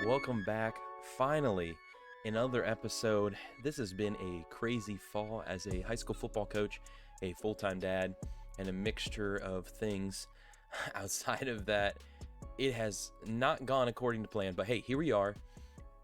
welcome back. Finally, another episode. This has been a crazy fall as a high school football coach, a full-time dad, and a mixture of things. Outside of that, it has not gone according to plan, but hey, here we are.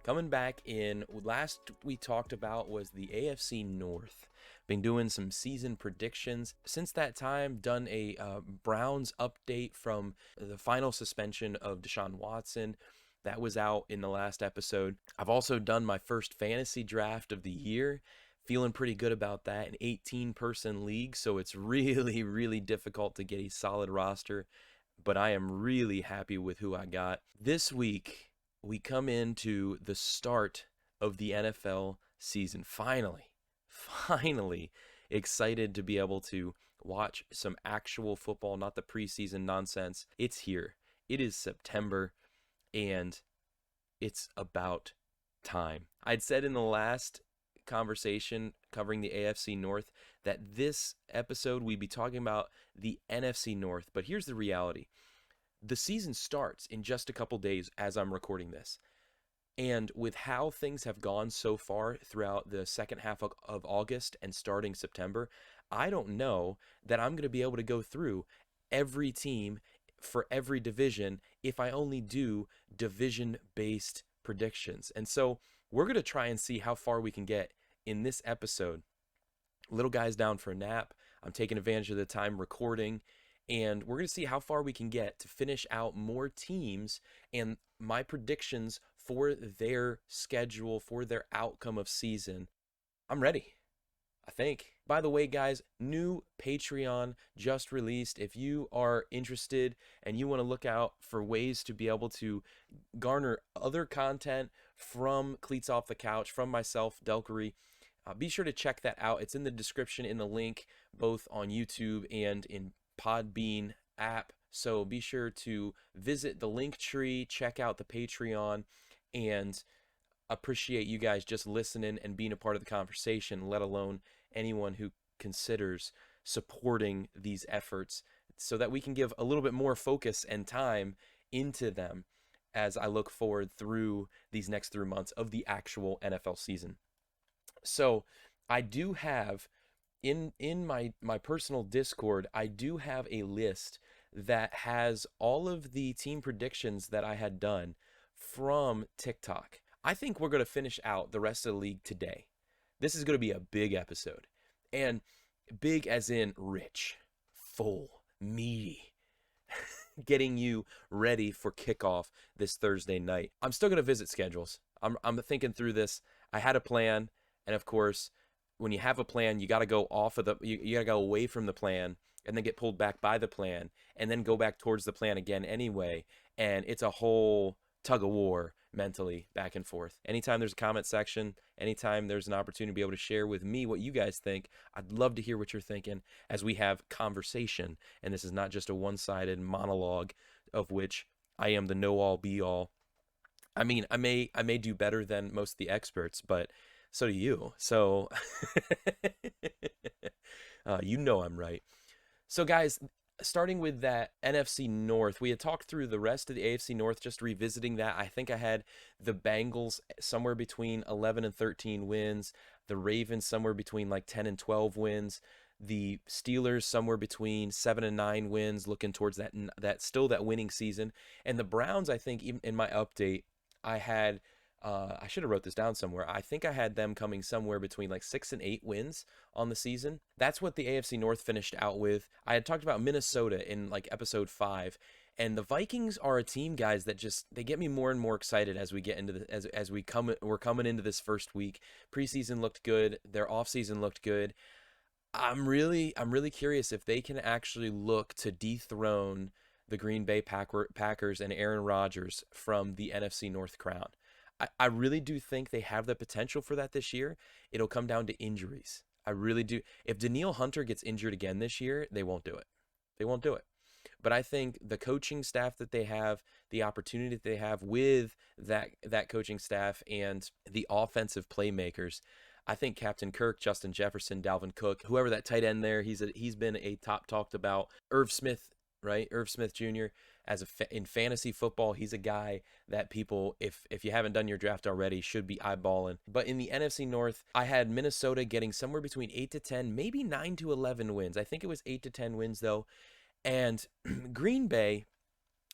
Coming back in, last we talked about was the AFC North. Been doing some season predictions. Since that time, done a Browns update from the final suspension of Desean Watson. That was out in the last episode. I've also done my first fantasy draft of the year. Feeling pretty good about that. An 18-person league, so it's really difficult to get a solid roster. But I am really happy with who I got. This week, we come into the start of the NFL season. Finally excited to be able to watch some actual football, not the preseason nonsense. It's here. It is September, and it's about time. I'd said in the last conversation covering the AFC North that this episode we'd be talking about the NFC North, but here's the reality. The season starts in just a couple days as I'm recording this. And with how things have gone so far throughout the second half of August and starting September, I don't know that I'm going to be able to go through every team for every division if I only do division-based predictions. And so we're going to try and see how far we can get in this episode. Little guy's down for a nap. I'm taking advantage of the time recording. And we're going to see how far we can get to finish out more teams and my predictions for their schedule, for their outcome of season. I'm ready, I think. By the way, guys, new Patreon just released. If you are interested and you want to look out for ways to be able to garner other content from Cleats Off the Couch, from myself, Delkery, be sure to check that out. It's in the description, in the link, both on YouTube and in Podbean app. So be sure to visit the link tree, check out the Patreon, and appreciate you guys just listening and being a part of the conversation, let alone anyone who considers supporting these efforts so that we can give a little bit more focus and time into them as I look forward through these next 3 months of the actual NFL season. So I do have in my personal Discord, I do have a list that has all of the team predictions that I had done from TikTok. I think we're going to finish out the rest of the league today. This is going to be a big episode. And big as in rich, full, meaty, getting you ready for kickoff this Thursday night. I'm still going to visit schedules. I'm thinking through this. I had a plan, and of course, when you have a plan, you got to go off of you got to go away from the plan and then get pulled back by the plan and then go back towards the plan again anyway. And it's a whole tug of war mentally back and forth. Anytime there's a comment section, anytime there's an opportunity to be able to share with me what you guys think, I'd love to hear what you're thinking as we have conversation. And this is not just a one-sided monologue of which I am the know-all be-all. I mean, I may do better than most of the experts, but so do you. So, you know I'm right. So, guys, starting with that NFC North, we had talked through the rest of the AFC North, just revisiting that. I think I had the Bengals somewhere between 11 and 13 wins, the Ravens somewhere between like 10 and 12 wins, the Steelers somewhere between 7 and 9 wins, looking towards that winning season, and the Browns, I think, even in my update, I had. I should have wrote this down somewhere. I think I had them coming somewhere between like 6 and 8 wins on the season. That's what the AFC North finished out with. I had talked about Minnesota in like episode 5, and the Vikings are a team, guys, that just they get me more and more excited as we get into we're coming into this first week. Preseason looked good. Their offseason looked good. I'm really curious if they can actually look to dethrone the Green Bay Packers and Aaron Rodgers from the NFC North crown. I really do think they have the potential for that this year. It'll come down to injuries. I really do. If Danielle Hunter gets injured again this year, they won't do it. They won't do it. But I think the coaching staff that they have, the opportunity that they have with that coaching staff and the offensive playmakers, I think Captain Kirk, Justin Jefferson, Dalvin Cook, whoever that tight end there, he's been a top talked about. Irv Smith, right? Irv Smith Jr. in fantasy football, he's a guy that people, if you haven't done your draft already, should be eyeballing. But in the NFC North, I had Minnesota getting somewhere between 8 to 10, maybe 9 to 11 wins. I think it was 8 to 10 wins though. And Green Bay,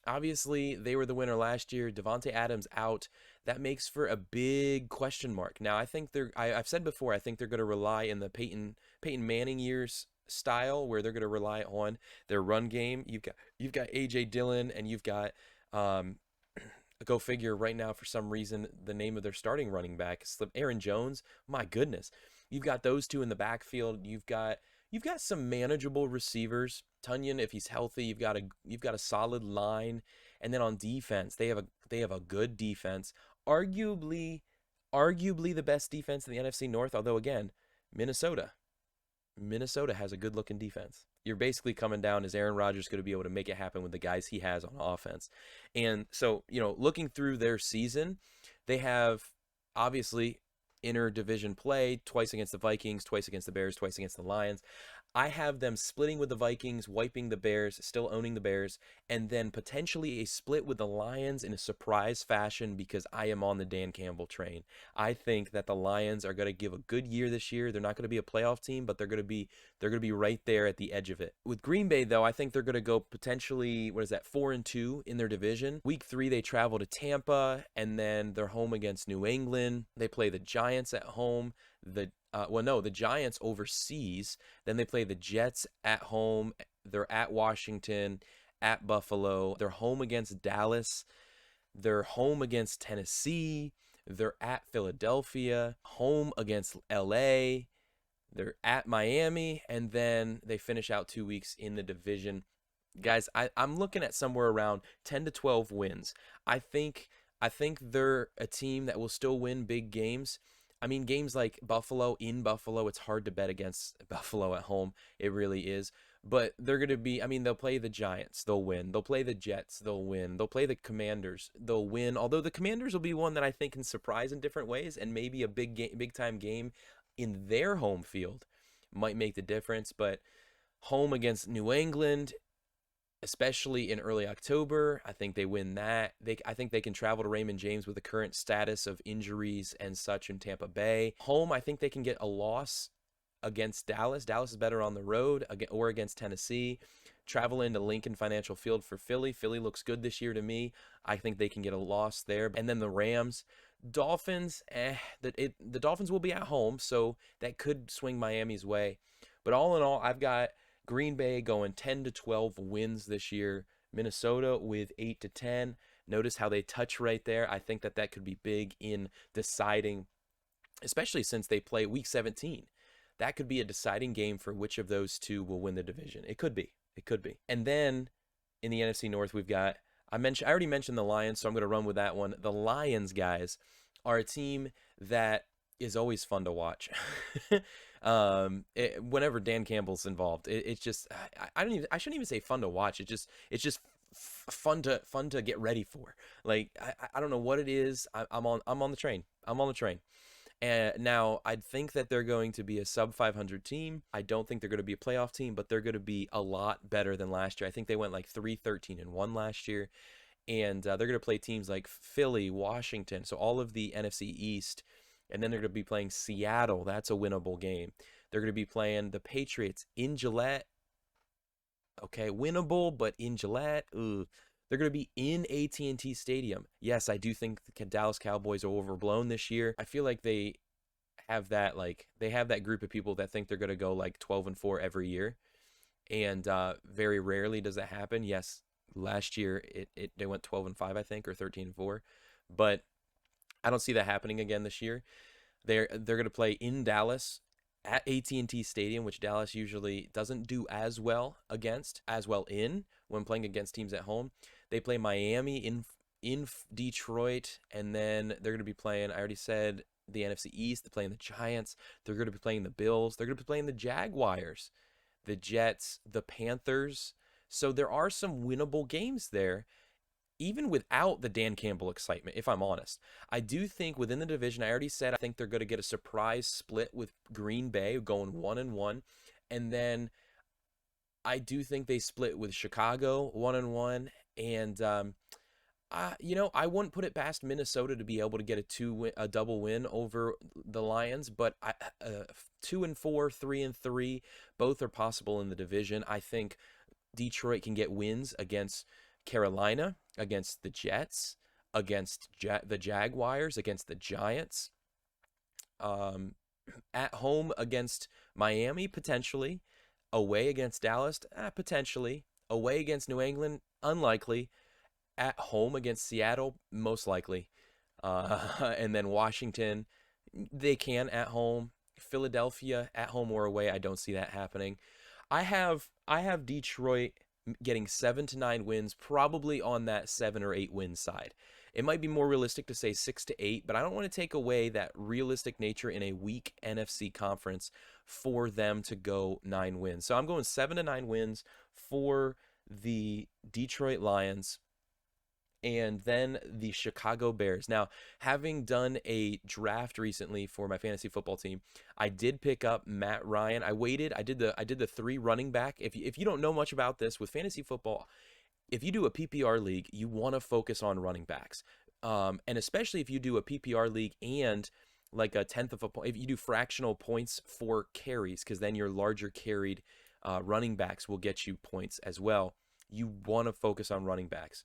obviously, they were the winner last year. Devontae Adams out. That makes for a big question mark. Now, I think I've said before, I think they're going to rely in the Peyton Manning years style, where they're going to rely on their run game. You've got AJ Dillon, and you've got go figure, right now for some reason the name of their starting running back slipped, Aaron Jones. My goodness, you've got those two in the backfield. You've got some manageable receivers. Tunyon, if he's healthy, you've got a solid line, and then on defense, they have a good defense, arguably the best defense in the NFC North. Although again, Minnesota has a good looking defense. You're basically coming down, is Aaron Rodgers going to be able to make it happen with the guys he has on offense? And so, looking through their season, they have obviously inter-division play, twice against the Vikings, twice against the Bears, twice against the Lions. I have them splitting with the Vikings, wiping the Bears, still owning the Bears, and then potentially a split with the Lions in a surprise fashion, because I am on the Dan Campbell train. I think that the Lions are going to give a good year this year. They're not going to be a playoff team, but they're going to be right there at the edge of it. With Green Bay though, I think they're going to go potentially, 4-2 in their division. Week 3 they travel to Tampa, and then they're home against New England. They play the Giants at home. The Giants overseas. Then they play the Jets at home. They're at Washington, at Buffalo. They're home against Dallas. They're home against Tennessee. They're at Philadelphia, home against LA. They're at Miami, and then they finish out 2 weeks in the division. Guys, I'm looking at somewhere around 10 to 12 wins. I think they're a team that will still win big games. I mean, games like Buffalo, in Buffalo, it's hard to bet against Buffalo at home. It really is. But they're going to be, they'll play the Giants, they'll win. They'll play the Jets, they'll win. They'll play the Commanders, they'll win. Although the Commanders will be one that I think can surprise in different ways, and maybe a big time game in their home field might make the difference. But home against New England, especially in early October, I think they win that. I think they can travel to Raymond James with the current status of injuries and such in Tampa Bay. Home, I think they can get a loss against Dallas. Dallas is better on the road, or against Tennessee. Travel into Lincoln Financial Field for Philly. Philly looks good this year to me. I think they can get a loss there. And then the Rams. Dolphins, the Dolphins will be at home, so that could swing Miami's way. But all in all, I've got Green Bay going 10 to 12 wins this year. Minnesota with 8 to 10. Notice how they touch right there. I think that could be big in deciding, especially since they play Week 17. That could be a deciding game for which of those two will win the division. It could be. And then in the NFC North, we've got, I already mentioned the Lions, so I'm going to run with that one. The Lions, guys, are a team that is always fun to watch. Whenever Dan Campbell's involved, it's just, I shouldn't even say fun to watch. It's just fun to get ready for. Like, I don't know what it is. I'm on the train. And now I think that they're going to be a sub 500 team. I don't think they're going to be a playoff team, but they're going to be a lot better than last year. I think they went like 3-13-1 last year. And they're going to play teams like Philly, Washington, so all of the NFC East. And then they're going to be playing Seattle. That's a winnable game. They're going to be playing the Patriots in Gillette. Okay, winnable, but in Gillette. Ugh. They're going to be in AT&T Stadium. Yes, I do think the Dallas Cowboys are overblown this year. I feel like they have that group of people that think they're going to go like 12-4 every year. And very rarely does that happen. Yes, last year they went 12-5, I think, or 13-4. But I don't see that happening again this year. They're going to play in Dallas at AT&T Stadium, which Dallas usually doesn't do as well in when playing against teams at home. They play Miami in Detroit, and then they're going to be playing, I already said, the NFC East. They're playing the Giants. They're going to be playing the Bills. They're going to be playing the Jaguars, the Jets, the Panthers. So there are some winnable games there, even without the Dan Campbell excitement, if I'm honest. I do think within the division, I already said, I think they're going to get a surprise split with Green Bay going 1-1. And then I do think they split with Chicago 1-1. And I wouldn't put it past Minnesota to be able to get a double win over the Lions, but 2-4, 3-3, both are possible in the division. I think Detroit can get wins against Carolina, against the Jets, against the Jaguars, against the Giants, um, at home against Miami, potentially, away against Dallas, potentially, away against New England, unlikely, at home against Seattle, most likely, and then Washington, they can at home. Philadelphia at home or away, I don't see that happening. I have Detroit getting 7 to 9 wins, probably on that 7 or 8 win side. It might be more realistic to say 6 to 8, but I don't want to take away that realistic nature in a weak NFC conference for them to go 9 wins. So I'm going 7 to 9 wins for the Detroit Lions and then the Chicago Bears. Now, having done a draft recently for my fantasy football team, I did pick up Matt Ryan. I waited. I did the 3 running back. If you don't know much about this with fantasy football, if you do a PPR league, you want to focus on running backs, and especially if you do a PPR league and like a tenth of a point, if you do fractional points for carries, because then your larger carried running backs will get you points as well. You want to focus on running backs.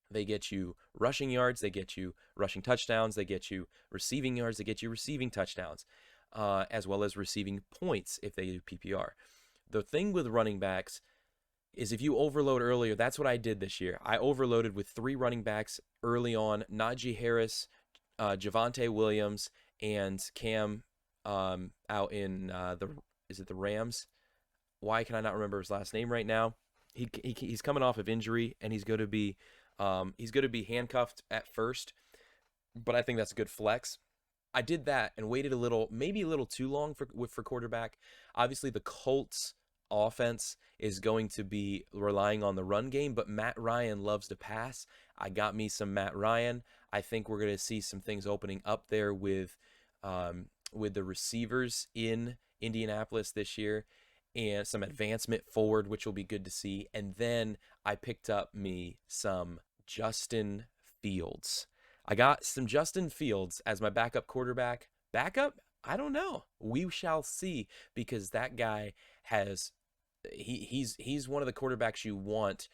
They get you rushing yards, they get you rushing touchdowns, they get you receiving yards, they get you receiving touchdowns, as well as receiving points if they do PPR. The thing with running backs is if you overload earlier, that's what I did this year. I overloaded with 3 running backs early on: Najee Harris, Javonte Williams, and Cam out in the Rams? Why can I not remember his last name right now? He's coming off of injury, and he's going to be handcuffed at first, but I think that's a good flex. I did that and waited maybe a little too long for quarterback. Obviously, the Colts offense is going to be relying on the run game, but Matt Ryan loves to pass. I got me some Matt Ryan. I think we're going to see some things opening up there with the receivers in Indianapolis this year, and some advancement forward, which will be good to see. And then I picked up me some Justin Fields. I got some Justin Fields as my backup quarterback. Backup? I don't know. We shall see, because that guy he's one of the quarterbacks you want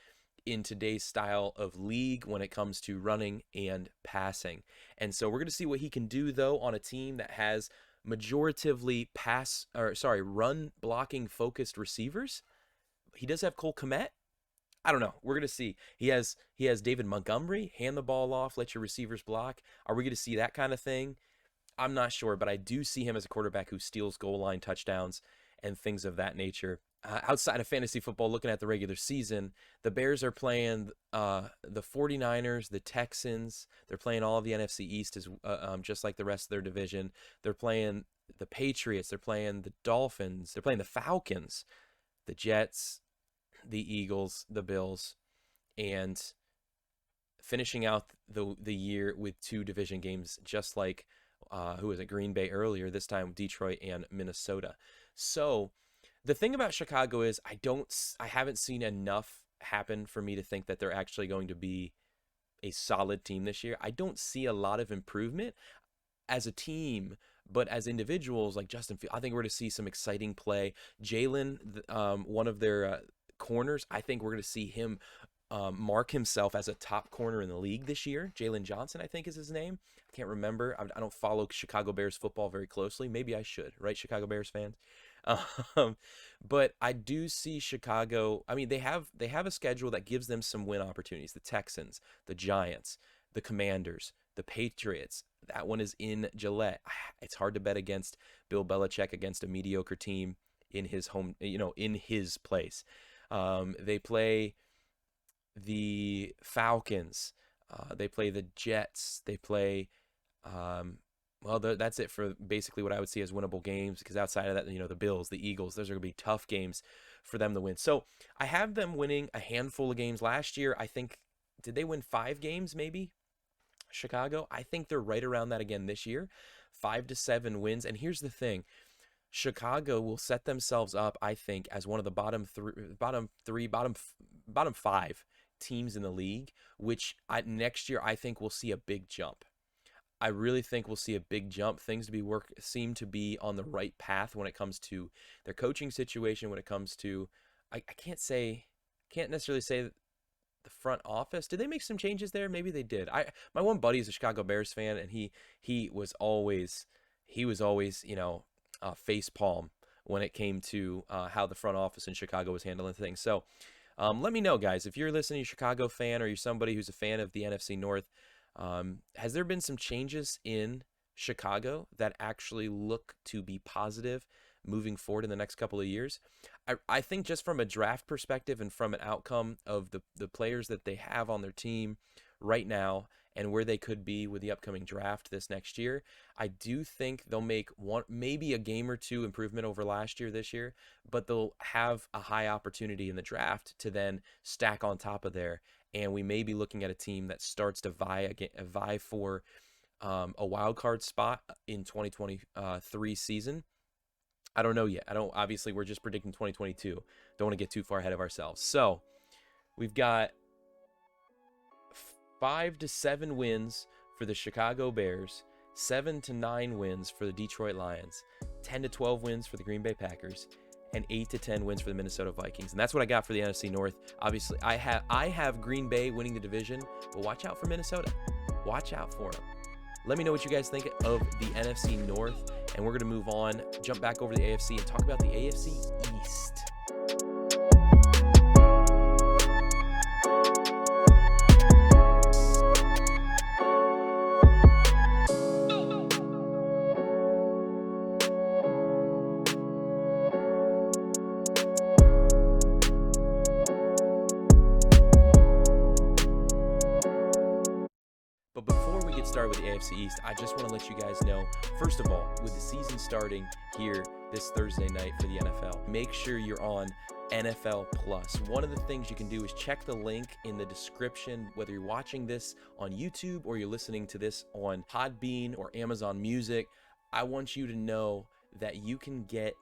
in today's style of league when it comes to running and passing. And so we're going to see what he can do, though, on a team that has majoritively run blocking focused receivers. He does have Cole Kmet. I don't know. We're going to see. He has David Montgomery, hand the ball off, let your receivers block. Are we going to see that kind of thing? I'm not sure, but I do see him as a quarterback who steals goal line touchdowns and things of that nature. Outside of fantasy football, looking at the regular season, the Bears are playing the 49ers, the Texans. They're playing all of the NFC East, just like the rest of their division. They're playing the Patriots. They're playing the Dolphins. They're playing the Falcons, the Jets, the Eagles, the Bills, and finishing out the year with 2 division games, just like who was it, Green Bay earlier, this time Detroit and Minnesota. So the thing about Chicago is I haven't seen enough happen for me to think that they're actually going to be a solid team this year. I don't see a lot of improvement as a team, but as individuals like Justin Fields, I think we're going to see some exciting play. Jalen, one of their corners, I think we're going to see him mark himself as a top corner in the league this year. Jalen Johnson, I think, is his name. I can't remember. I don't follow Chicago Bears football very closely. Maybe I should, right, Chicago Bears fans? But I do see Chicago. I mean, they have a schedule that gives them some win opportunities. The Texans, the Giants, the Commanders, the Patriots. That one is in Gillette. It's hard to bet against Bill Belichick against a mediocre team in his home, in his place. They play the Falcons. They play the Jets. They play, that's it for basically what I would see as winnable games, because outside of that, the Bills, the Eagles, those are going to be tough games for them to win. So I have them winning a handful of games. Last year, I think, did they win 5 games maybe? Chicago? I think they're right around that again this year, 5 to 7 wins. And here's the thing. Chicago will set themselves up, I think, as one of the bottom 5 teams in the league, which next year I think we'll see a big jump. I really think we'll see a big jump. Things seem to be on the right path when it comes to their coaching situation. When it comes to, I can't necessarily say the front office. Did they make some changes there? Maybe they did. My one buddy is a Chicago Bears fan, and he was always face palm when it came to how the front office in Chicago was handling things. So let me know, guys, if you're listening, a Chicago fan, or you're somebody who's a fan of the NFC North. Has there been some changes in Chicago that actually look to be positive moving forward in the next couple of years? I think just from a draft perspective and from an outcome of the players that they have on their team right now and where they could be with the upcoming draft this next year, I do think they'll make maybe a game or two improvement over last year this year, but they'll have a high opportunity in the draft to then stack on top of there. And we may be looking at a team that starts to vie for a wild card spot in 2023 season. I don't know yet. Obviously, we're just predicting 2022. Don't want to get too far ahead of ourselves. So we've got 5 to 7 wins for the Chicago Bears, 7 to 9 wins for the Detroit Lions, 10 to 12 wins for the Green Bay Packers, and 8 to 10 wins for the Minnesota Vikings. And that's what I got for the NFC North. Obviously, I have Green Bay winning the division, but watch out for Minnesota. Watch out for them. Let me know what you guys think of the NFC North, and we're going to move on, jump back over to the AFC, and talk about the AFC East. But before we get started with the AFC East, I just want to let you guys know, first of all, with the season starting here this Thursday night for the NFL, make sure you're on NFL Plus. One of the things you can do is check the link in the description, whether you're watching this on YouTube or you're listening to this on Podbean or Amazon Music. I want you to know that you can get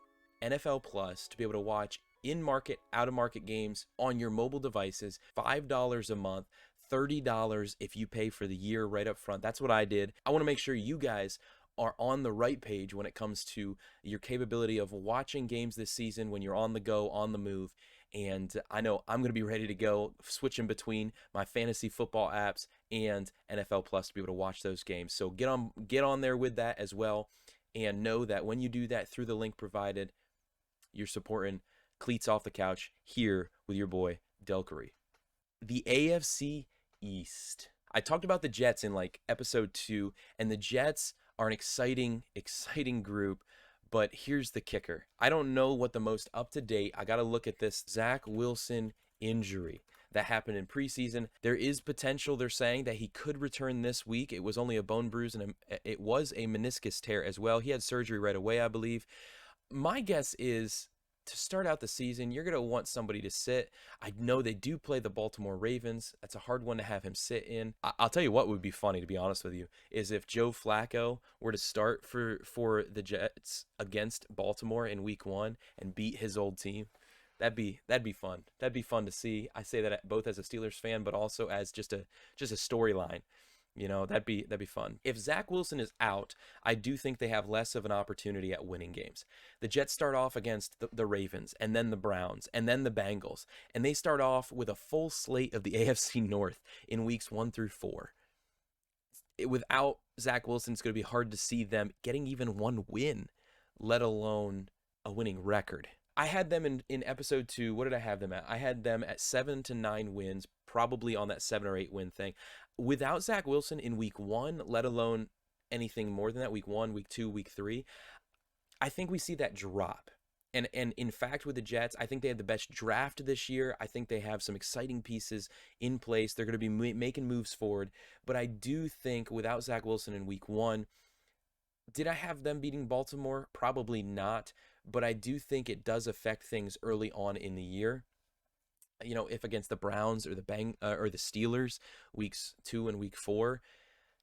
NFL Plus to be able to watch in-market, out-of-market games on your mobile devices, $5 a month. $30 if you pay for the year right up front. That's what I did. I want to make sure you guys are on the right page when it comes to your capability of watching games this season when you're on the go, on the move. And I know I'm going to be ready to go, switching between my fantasy football apps and NFL Plus to be able to watch those games. So get on there with that as well. And know that when you do that through the link provided, you're supporting Cleats Off the Couch here with your boy, Del Curry. The AFC East. I talked about the Jets in episode 2, and the Jets are an exciting group, but here's the kicker. I don't know what the most up-to-date, I got to look at this Zach Wilson injury that happened in preseason. There is potential, they're saying, that he could return this week. It was only a bone bruise, and it was a meniscus tear as well. He had surgery right away, I believe. My guess is, to start out the season, you're going to want somebody to sit. I know they do play the Baltimore Ravens. That's a hard one to have him sit in. I'll tell you what would be funny, to be honest with you, is if Joe Flacco were to start for the Jets against Baltimore in week 1 and beat his old team. That'd be fun. That'd be fun to see. I say that both as a Steelers fan, but also as just a storyline. You know, that'd be fun. If Zach Wilson is out, I do think they have less of an opportunity at winning games. The Jets start off against the Ravens, and then the Browns, and then the Bengals, and they start off with a full slate of the AFC North in weeks 1 through 4. Without Zach Wilson, it's going to be hard to see them getting even one win, let alone a winning record. I had them in episode 2. What did I have them at? I had them at 7 to 9 wins, probably on that 7 or 8 win thing. Without Zach Wilson in week 1, let alone anything more than that, week 1, week 2, week 3, I think we see that drop. And in fact, with the Jets, I think they had the best draft this year. I think they have some exciting pieces in place. They're going to be making moves forward. But I do think without Zach Wilson in week 1, did I have them beating Baltimore? Probably not. But I do think it does affect things early on in the year. If against the Browns or the Steelers, weeks 2 and week 4,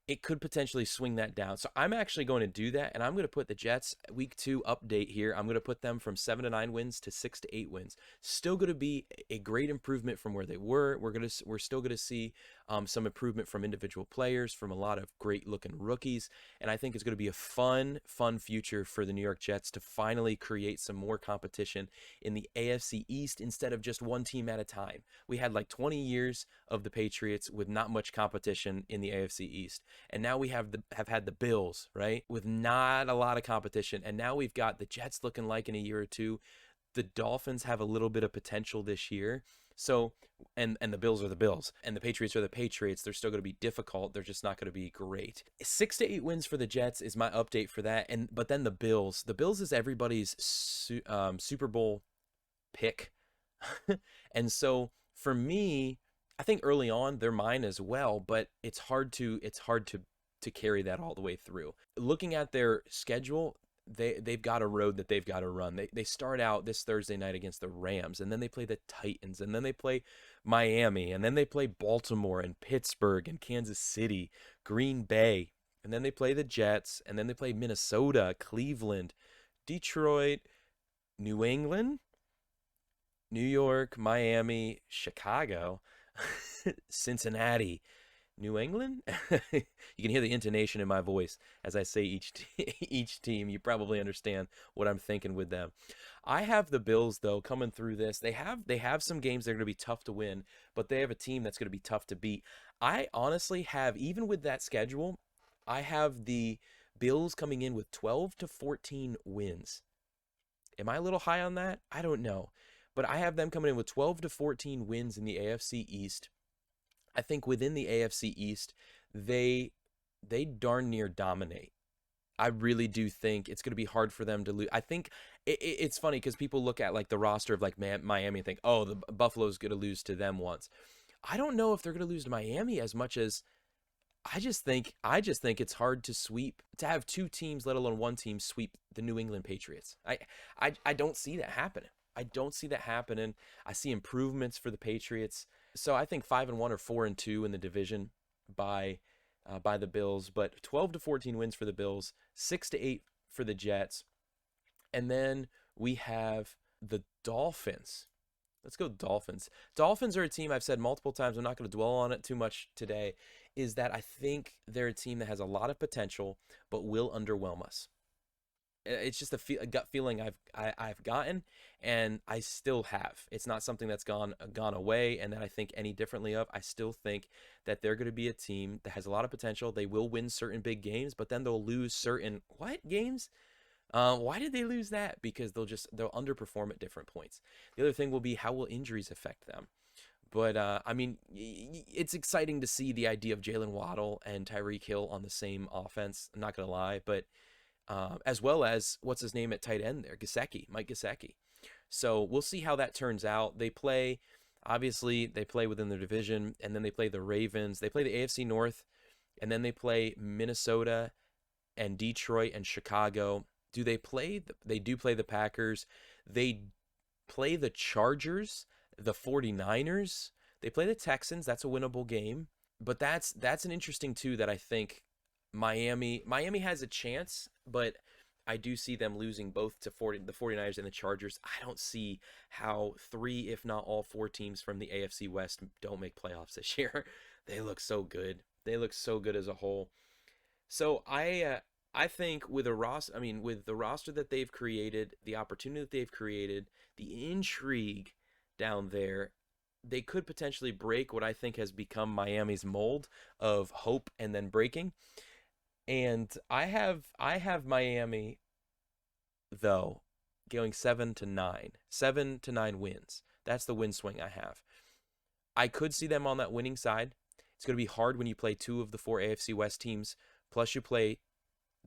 it could potentially swing that down. So I'm actually going to do that, and I'm going to put the Jets week 2 update here. I'm going to put them from 7 to 9 wins to 6 to 8 wins. Still going to be a great improvement from where they were. We're still going to see some improvement from individual players, from a lot of great looking rookies, and I think it's going to be a fun future for the New York Jets to finally create some more competition in the AFC East instead of just one team at a time. We had like 20 years of the Patriots with not much competition in the AFC East. And now we have had the Bills, right, with not a lot of competition. And now we've got the Jets looking like in a year or two. The Dolphins have a little bit of potential this year. So, and the Bills are the Bills, and the Patriots are the Patriots. They're still going to be difficult. They're just not going to be great. 6 to 8 wins for the Jets is my update for that. But then the Bills is everybody's Super Bowl pick. And so for me, I think early on they're mine as well, but it's hard to carry that all the way through. Looking at their schedule, they've got a road that they've got to run. They start out this Thursday night against the Rams, and then they play the Titans, and then they play Miami, and then they play Baltimore and Pittsburgh and Kansas City, Green Bay, and then they play the Jets, and then they play Minnesota, Cleveland, Detroit, New England, New York, Miami, Chicago, Cincinnati, New England. You can hear the intonation in my voice as I say each team. You probably understand what I'm thinking with them. I have the Bills though coming through this. They have some games that are going to be tough to win, but they have a team that's going to be tough to beat. I honestly have, even with that schedule, I have the Bills coming in with 12 to 14 wins. Am I a little high on that? I don't know. But I have them coming in with 12 to 14 wins in the AFC East. I think within the AFC East, they darn near dominate. I really do think it's going to be hard for them to lose. I think it's funny because people look at like the roster of like Miami and think, oh, the Buffalo's going to lose to them once. I don't know if they're going to lose to Miami as much as I just think it's hard to have two teams, let alone one team, sweep the New England Patriots. I don't see that happening. I don't see that happening. I see improvements for the Patriots. So I think 5-1 or 4-2 in the division by the Bills, but 12 to 14 wins for the Bills, 6 to 8 for the Jets. And then we have the Dolphins. Let's go Dolphins. Dolphins are a team I've said multiple times, I'm not going to dwell on it too much today, is that I think they're a team that has a lot of potential but will underwhelm us. It's just a gut feeling I've gotten, and I still have. It's not something that's gone away, and that I think any differently of. I still think that they're going to be a team that has a lot of potential. They will win certain big games, but then they'll lose certain games. Why did they lose that? Because they'll underperform at different points. The other thing will be, how will injuries affect them? But I mean, it's exciting to see the idea of Jalen Waddle and Tyreek Hill on the same offense. I'm not gonna lie, but as well as what's his name at tight end there, Mike Gesicki. So we'll see how that turns out. They play within their division, and then they play the Ravens. They play the AFC North, and then they play Minnesota and Detroit and Chicago. They do play the Packers. They play the Chargers, the 49ers. They play the Texans. That's a winnable game. But that's an interesting too, that I think Miami has a chance, but I do see them losing both to the 49ers and the Chargers. I don't see how 3, if not all 4 teams from the AFC West don't make playoffs this year. They look so good. They look so good as a whole. So I think with the roster that they've created, the opportunity that they've created, the intrigue down there, they could potentially break what I think has become Miami's mold of hope and then breaking. And I have Miami though going 7 to 9 wins. That's the win swing I have. I could see them on that winning side. It's going to be hard when you play 2 of the 4 AFC West teams, plus you play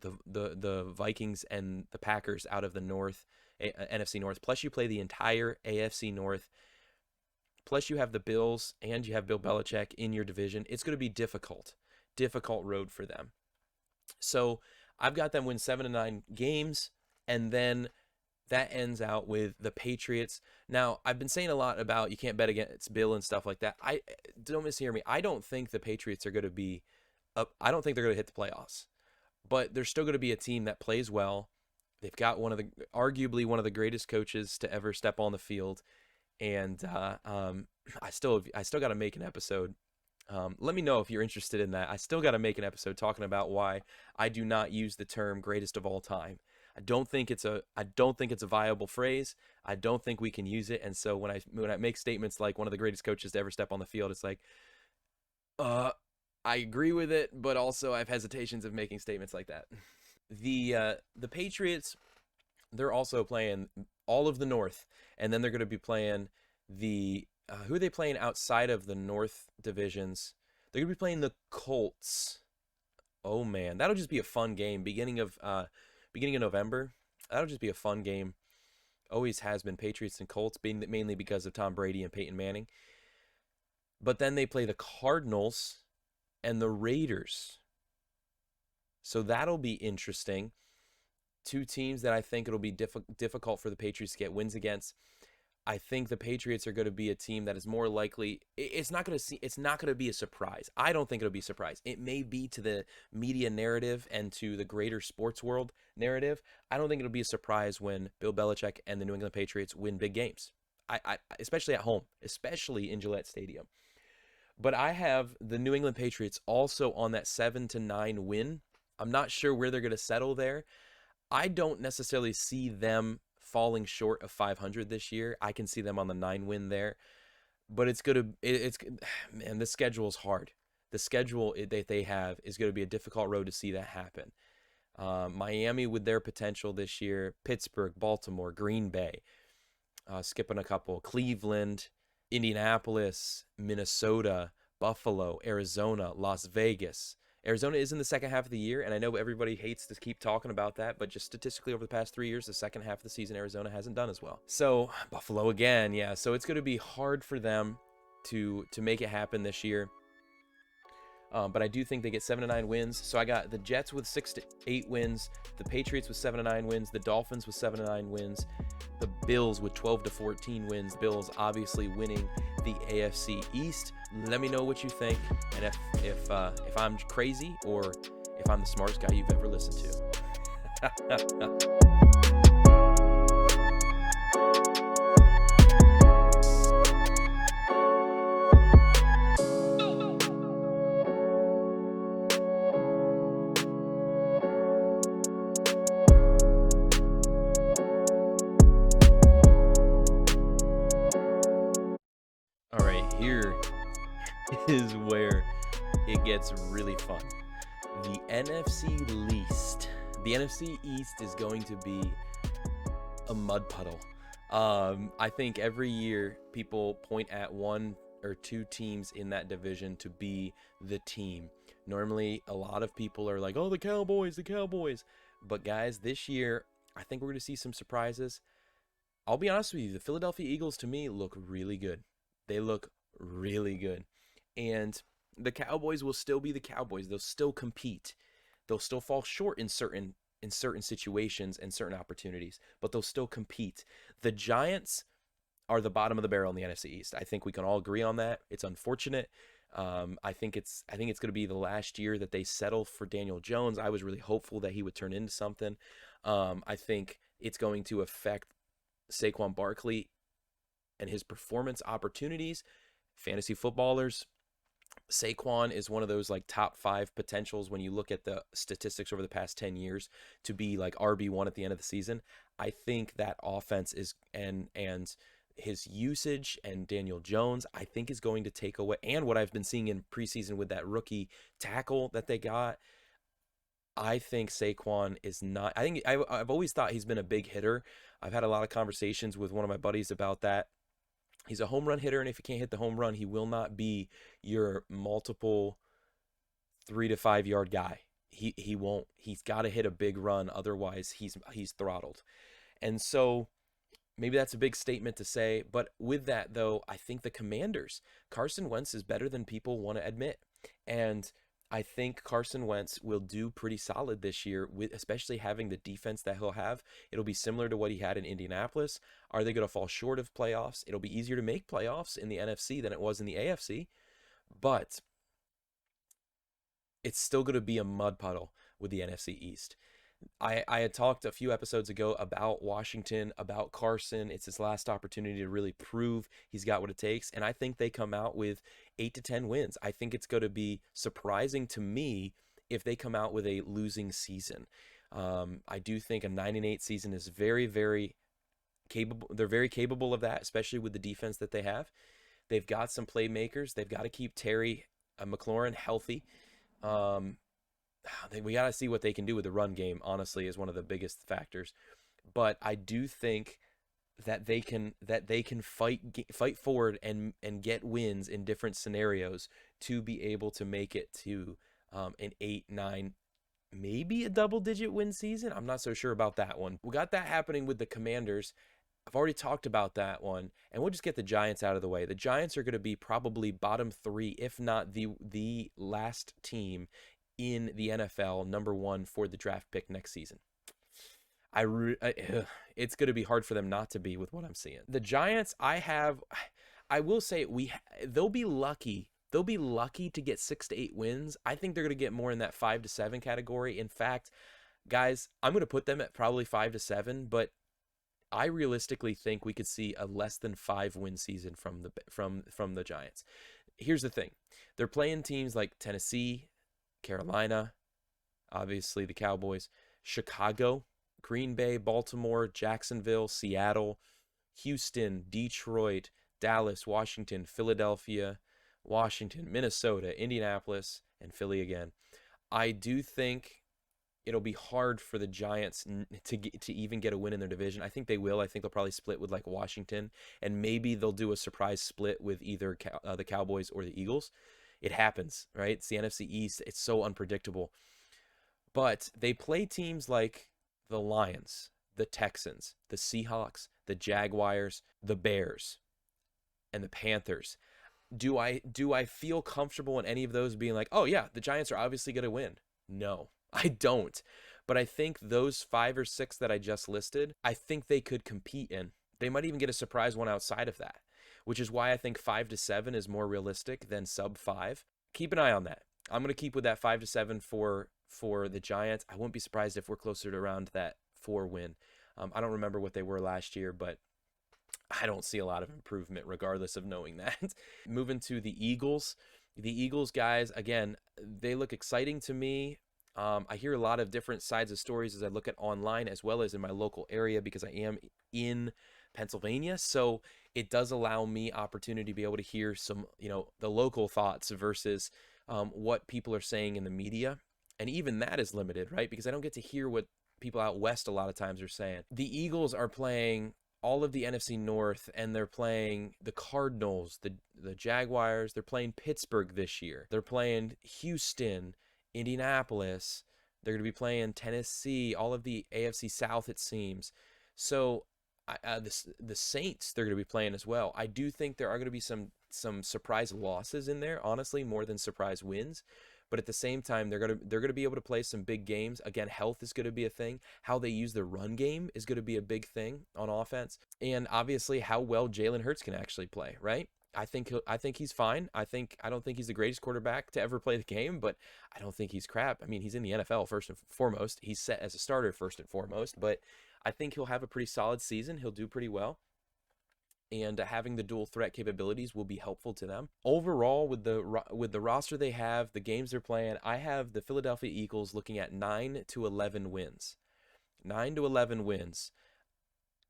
the Vikings and the Packers out of the North, NFC North, plus you play the entire AFC North, plus you have the Bills and you have Bill Belichick in your division. It's going to be difficult road for them. So I've got them win 7 to 9 games, and then that ends out with the Patriots. Now, I've been saying a lot about you can't bet against Bill and stuff like that. Don't mishear me. I don't think the Patriots are going to be I don't think they're going to hit the playoffs, but they're still going to be a team that plays well. They've got arguably one of the greatest coaches to ever step on the field, and I still got to make an episode. Let me know if you're interested in that. I still got to make an episode talking about why I do not use the term greatest of all time. I don't think it's a viable phrase. I don't think we can use it. And so when I make statements like one of the greatest coaches to ever step on the field, it's like, I agree with it, but also I have hesitations of making statements like that. The Patriots, they're also playing all of the North, and then they're going to be playing the who are they playing outside of the North divisions? They're going to be playing the Colts. Oh man, that'll just be a fun game. Beginning of November. That'll just be a fun game. Always has been, Patriots and Colts, being mainly because of Tom Brady and Peyton Manning. But then they play the Cardinals and the Raiders. So that'll be interesting. Two teams that I think it'll be difficult for the Patriots to get wins against. I think the Patriots are going to be a team that is more likely. It's not going to be a surprise. I don't think it'll be a surprise. It may be to the media narrative and to the greater sports world narrative. I don't think it'll be a surprise when Bill Belichick and the New England Patriots win big games. I especially at home, especially in Gillette Stadium. But I have the New England Patriots also on that 7-9 win. I'm not sure where they're going to settle there. I don't necessarily see them falling short of 500 this year. I can see them on the 9 win there, but man, the schedule's hard. The schedule that they have is going to be a difficult road to see that happen. Miami with their potential this year, Pittsburgh, Baltimore, Green Bay, skipping a couple, Cleveland, Indianapolis, Minnesota, Buffalo, Arizona, Las Vegas. Arizona is in the second half of the year, and I know everybody hates to keep talking about that, but just statistically over the past 3 years, the second half of the season, Arizona hasn't done as well. So Buffalo again, yeah. So it's going to be hard for them to make it happen this year. But I do think they get 7-9 wins. So I got the Jets with 6-8 wins, the Patriots with 7-9 wins, the Dolphins with 7-9 wins, the Bills with 12-14 wins. Bills obviously winning the AFC East. Let me know what you think, and if I'm crazy or if I'm the smartest guy you've ever listened to. All right, here is where it gets really fun. The NFC East. The NFC East is going to be a mud puddle. I think every year people point at one or two teams in that division to be the team. Normally, a lot of people are like, oh, the Cowboys. But guys, this year, I think we're going to see some surprises. I'll be honest with you, the Philadelphia Eagles to me look really good. They look really good. And the Cowboys will still be the Cowboys. They'll still compete. They'll still fall short in certain situations and certain opportunities, but they'll still compete. The Giants are the bottom of the barrel in the NFC East. I think we can all agree on that. It's unfortunate. I think it's going to be the last year that they settle for Daniel Jones. I was really hopeful that he would turn into something. I think it's going to affect Saquon Barclay and his performance opportunities. Fantasy footballers, Saquon is one of those like top 5 potentials when you look at the statistics over the past 10 years to be like RB1 at the end of the season. I think that offense is and his usage and Daniel Jones, I think, is going to take away, and what I've been seeing in preseason with that rookie tackle that they got, I think Saquon is not. I think I've always thought he's been a big hitter. I've had a lot of conversations with one of my buddies about that. He's a home run hitter, and if he can't hit the home run, he will not be your multiple 3 to 5 yard guy. He won't. He's got to hit a big run, otherwise he's throttled. And so maybe that's a big statement to say, but with that though, I think the Commanders, Carson Wentz is better than people want to admit, and I think Carson Wentz will do pretty solid this year, with especially having the defense that he'll have. It'll be similar to what he had in Indianapolis. Are they going to fall short of playoffs? It'll be easier to make playoffs in the NFC than it was in the AFC. But it's still going to be a mud puddle with the NFC East. I had talked a few episodes ago about Washington, about Carson. It's his last opportunity to really prove he's got what it takes. And I think they come out with 8 to 10 wins. I think it's going to be surprising to me if they come out with a losing season. I do think a 9-8 season is very, very capable. They're very capable of that, especially with the defense that they have. They've got some playmakers. They've got to keep Terry McLaurin healthy. We got to see what they can do with the run game, honestly, is one of the biggest factors. But I do think that they can fight forward and get wins in different scenarios to be able to make it to an 8-9, maybe a double-digit win season. I'm not so sure about that one. We got that happening with the Commanders. I've already talked about that one, and we'll just get the Giants out of the way. The Giants are going to be probably bottom 3, if not the last team in the NFL, number 1 for the draft pick next season. It's going to be hard for them not to be with what I'm seeing. The Giants, I will say they'll be lucky. They'll be lucky to get 6 to 8 wins. I think they're going to get more in that 5 to 7 category. In fact, guys, I'm going to put them at probably 5 to 7, but I realistically think we could see a less than 5 win season from the Giants. Here's the thing. They're playing teams like Tennessee, Carolina, obviously the Cowboys, Chicago, Green Bay, Baltimore, Jacksonville, Seattle, Houston, Detroit, Dallas, Washington, Philadelphia, Washington, Minnesota, Indianapolis, and Philly again. I do think it'll be hard for the Giants to even get a win in their division. I think they will. I think they'll probably split with like Washington, and maybe they'll do a surprise split with either the Cowboys or the Eagles. It happens, right? It's the NFC East. It's so unpredictable. But they play teams like the Lions, the Texans, the Seahawks, the Jaguars, the Bears, and the Panthers. Do I feel comfortable in any of those being like, oh yeah, the Giants are obviously going to win? No, I don't. But I think those 5 or 6 that I just listed, I think they could compete in. They might even get a surprise one outside of that, which is why I think 5 to 7 is more realistic than sub 5. Keep an eye on that. I'm going to keep with that 5 to 7 for the Giants. I wouldn't be surprised if we're closer to around that 4 win. I don't remember what they were last year, but I don't see a lot of improvement regardless of knowing that. Moving to the Eagles. The Eagles, guys, again, they look exciting to me. I hear a lot of different sides of stories as I look at online as well as in my local area because I am in Pennsylvania. So it does allow me opportunity to be able to hear some, the local thoughts versus what people are saying in the media. And even that is limited, right? Because I don't get to hear what people out west a lot of times are saying. The Eagles are playing all of the NFC North, and they're playing the Cardinals, the Jaguars. They're playing Pittsburgh this year. They're playing Houston, Indianapolis. They're going to be playing Tennessee, all of the AFC South, it seems. So the Saints, they're going to be playing as well. I do think there are going to be some surprise losses in there, honestly, more than surprise wins. But at the same time, they're gonna be able to play some big games. Again, health is going to be a thing. How they use the run game is going to be a big thing on offense, and obviously how well Jalen Hurts can actually play. Right? I think he's fine. I don't think he's the greatest quarterback to ever play the game, but I don't think he's crap. I mean, he's in the NFL first and foremost. He's set as a starter first and foremost, but I think he'll have a pretty solid season. He'll do pretty well. And having the dual threat capabilities will be helpful to them. Overall, with the roster they have, the games they're playing, I have the Philadelphia Eagles looking at 9 to 11 wins. 9 to 11 wins.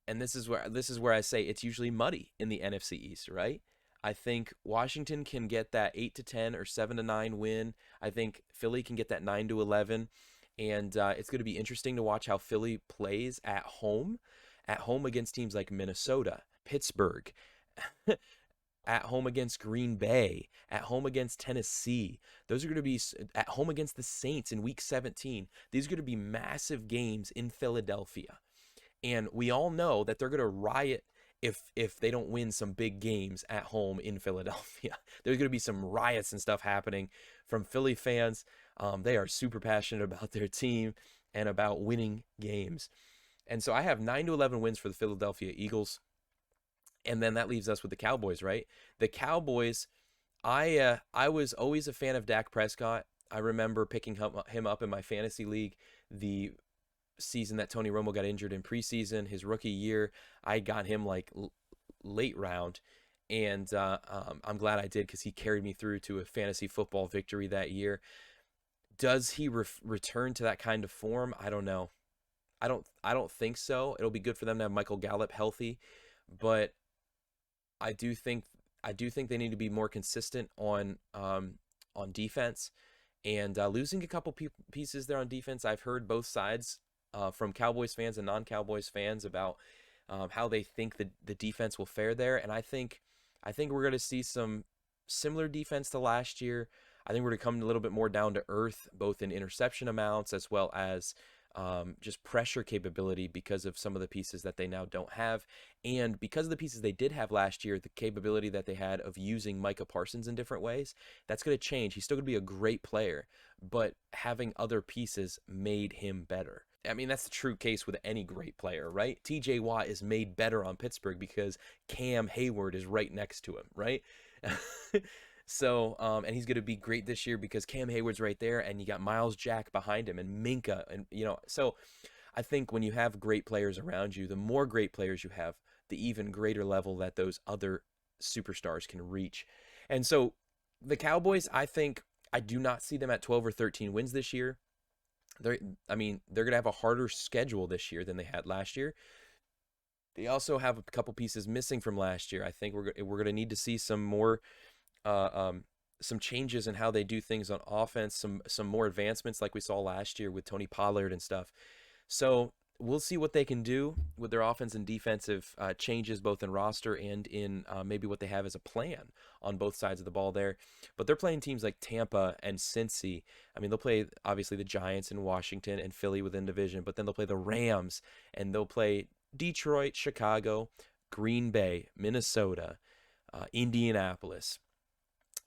And this is where I say it's usually muddy in the NFC East, right? I think Washington can get that 8 to 10 or 7 to 9 win. I think Philly can get that 9 to 11. And it's going to be interesting to watch how Philly plays at home against teams like Minnesota, Pittsburgh, at home against Green Bay, at home against Tennessee. Those are going to be at home against the Saints in Week 17. These are going to be massive games in Philadelphia. And we all know that they're going to riot if they don't win some big games at home in Philadelphia. There's going to be some riots and stuff happening from Philly fans. They are super passionate about their team and about winning games. And so I have 9 to 11 wins for the Philadelphia Eagles. And then that leaves us with the Cowboys, right? The Cowboys, I was always a fan of Dak Prescott. I remember picking him up in my fantasy league the season that Tony Romo got injured in preseason, his rookie year. I got him like late round, and I'm glad I did because he carried me through to a fantasy football victory that year. Does he return to that kind of form? I don't know. I don't think so. It'll be good for them to have Michael Gallup healthy, but I do think they need to be more consistent on defense, and losing a couple pieces there on defense. I've heard both sides from Cowboys fans and non-Cowboys fans about how they think the defense will fare there, and I think we're going to see some similar defense to last year. I think we're going to come a little bit more down to earth, both in interception amounts as well as just pressure capability because of some of the pieces that they now don't have. And because of the pieces they did have last year, the capability that they had of using Micah Parsons in different ways, that's going to change. He's still going to be a great player, but having other pieces made him better. I mean, that's the true case with any great player, right? TJ Watt is made better on Pittsburgh because Cam Hayward is right next to him, right? So, and he's going to be great this year because Cam Hayward's right there, and you got Miles Jack behind him, and Minka, and so I think when you have great players around you, the more great players you have, the even greater level that those other superstars can reach. And so the Cowboys, I do not see them at 12 or 13 wins this year. They're going to have a harder schedule this year than they had last year. They also have a couple pieces missing from last year. I think we're going to need to see some more some changes in how they do things on offense, some more advancements like we saw last year with Tony Pollard and stuff. So we'll see what they can do with their offense and defensive changes, both in roster and in maybe what they have as a plan on both sides of the ball there. But they're playing teams like Tampa and Cincy. I mean, they'll play obviously the Giants in Washington and Philly within division, but then they'll play the Rams, and they'll play Detroit, Chicago, Green Bay, Minnesota, Indianapolis.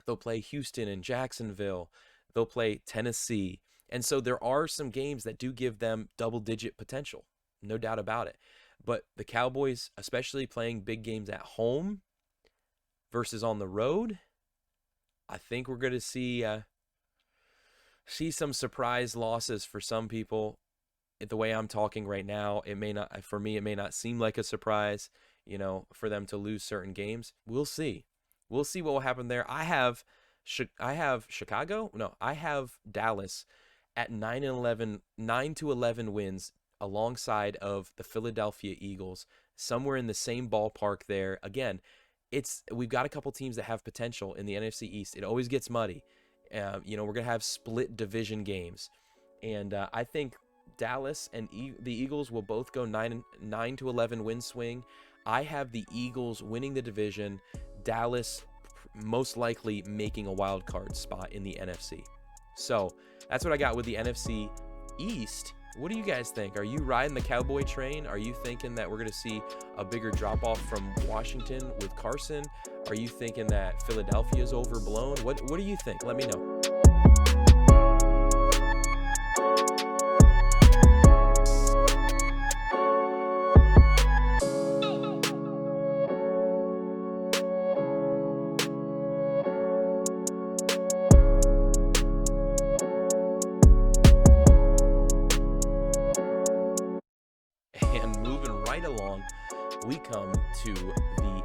They'll play Houston and Jacksonville. They'll play Tennessee. And so there are some games that do give them double-digit potential, no doubt about it. But the Cowboys, especially playing big games at home versus on the road, I think we're going to see some surprise losses for some people. The way I'm talking right now, it may not seem like a surprise, for them to lose certain games. We'll see. We'll see what will happen there. I have Chicago. No, I have Dallas at 9 to 11 wins alongside of the Philadelphia Eagles, somewhere in the same ballpark there. Again, we've got a couple teams that have potential in the NFC East. It always gets muddy. We're going to have split division games. And I think Dallas and the Eagles will both go 9 to 11 win swing. I have the Eagles winning the division, Dallas most likely making a wild card spot in the NFC. So that's what I got with the NFC East. What do you guys think? Are you riding the Cowboy train? Are you thinking that we're going to see a bigger drop-off from Washington with Carson? Are you thinking that Philadelphia is overblown? What do you think? Let me know. We come to the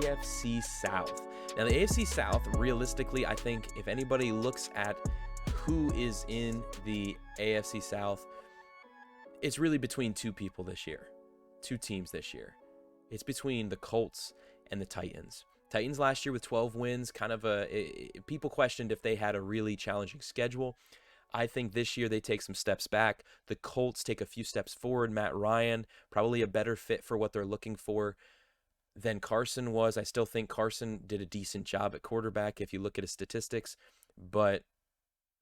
AFC South. Now, the AFC South, realistically, I think if anybody looks at who is in the AFC South, it's really between two teams this year. It's between the Colts and the Titans. Titans last year with 12 wins, people questioned if they had a really challenging schedule. I think this year they take some steps back. The Colts take a few steps forward. Matt Ryan, probably a better fit for what they're looking for than Carson was. I still think Carson did a decent job at quarterback if you look at his statistics, but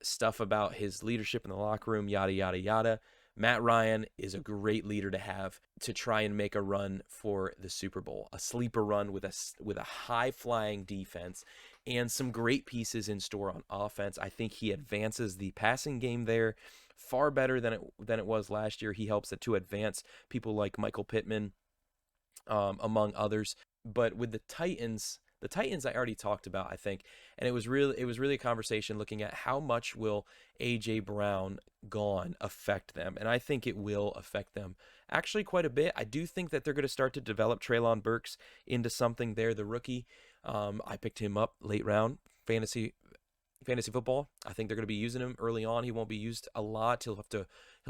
stuff about his leadership in the locker room, yada, yada, yada. Matt Ryan is a great leader to have to try and make a run for the Super Bowl, a sleeper run with a high-flying defense and some great pieces in store on offense. I think he advances the passing game there far better than it was last year. He helps to advance people like Michael Pittman, among others. But with the Titans, The Titans I already talked about, I think, and it was really a conversation looking at how much will A.J. Brown gone affect them, and I think it will affect them actually quite a bit. I do think that they're going to start to develop Treylon Burks into something there, the rookie. I picked him up late round fantasy football. I think they're going to be using him early on. He won't be used a lot. He'll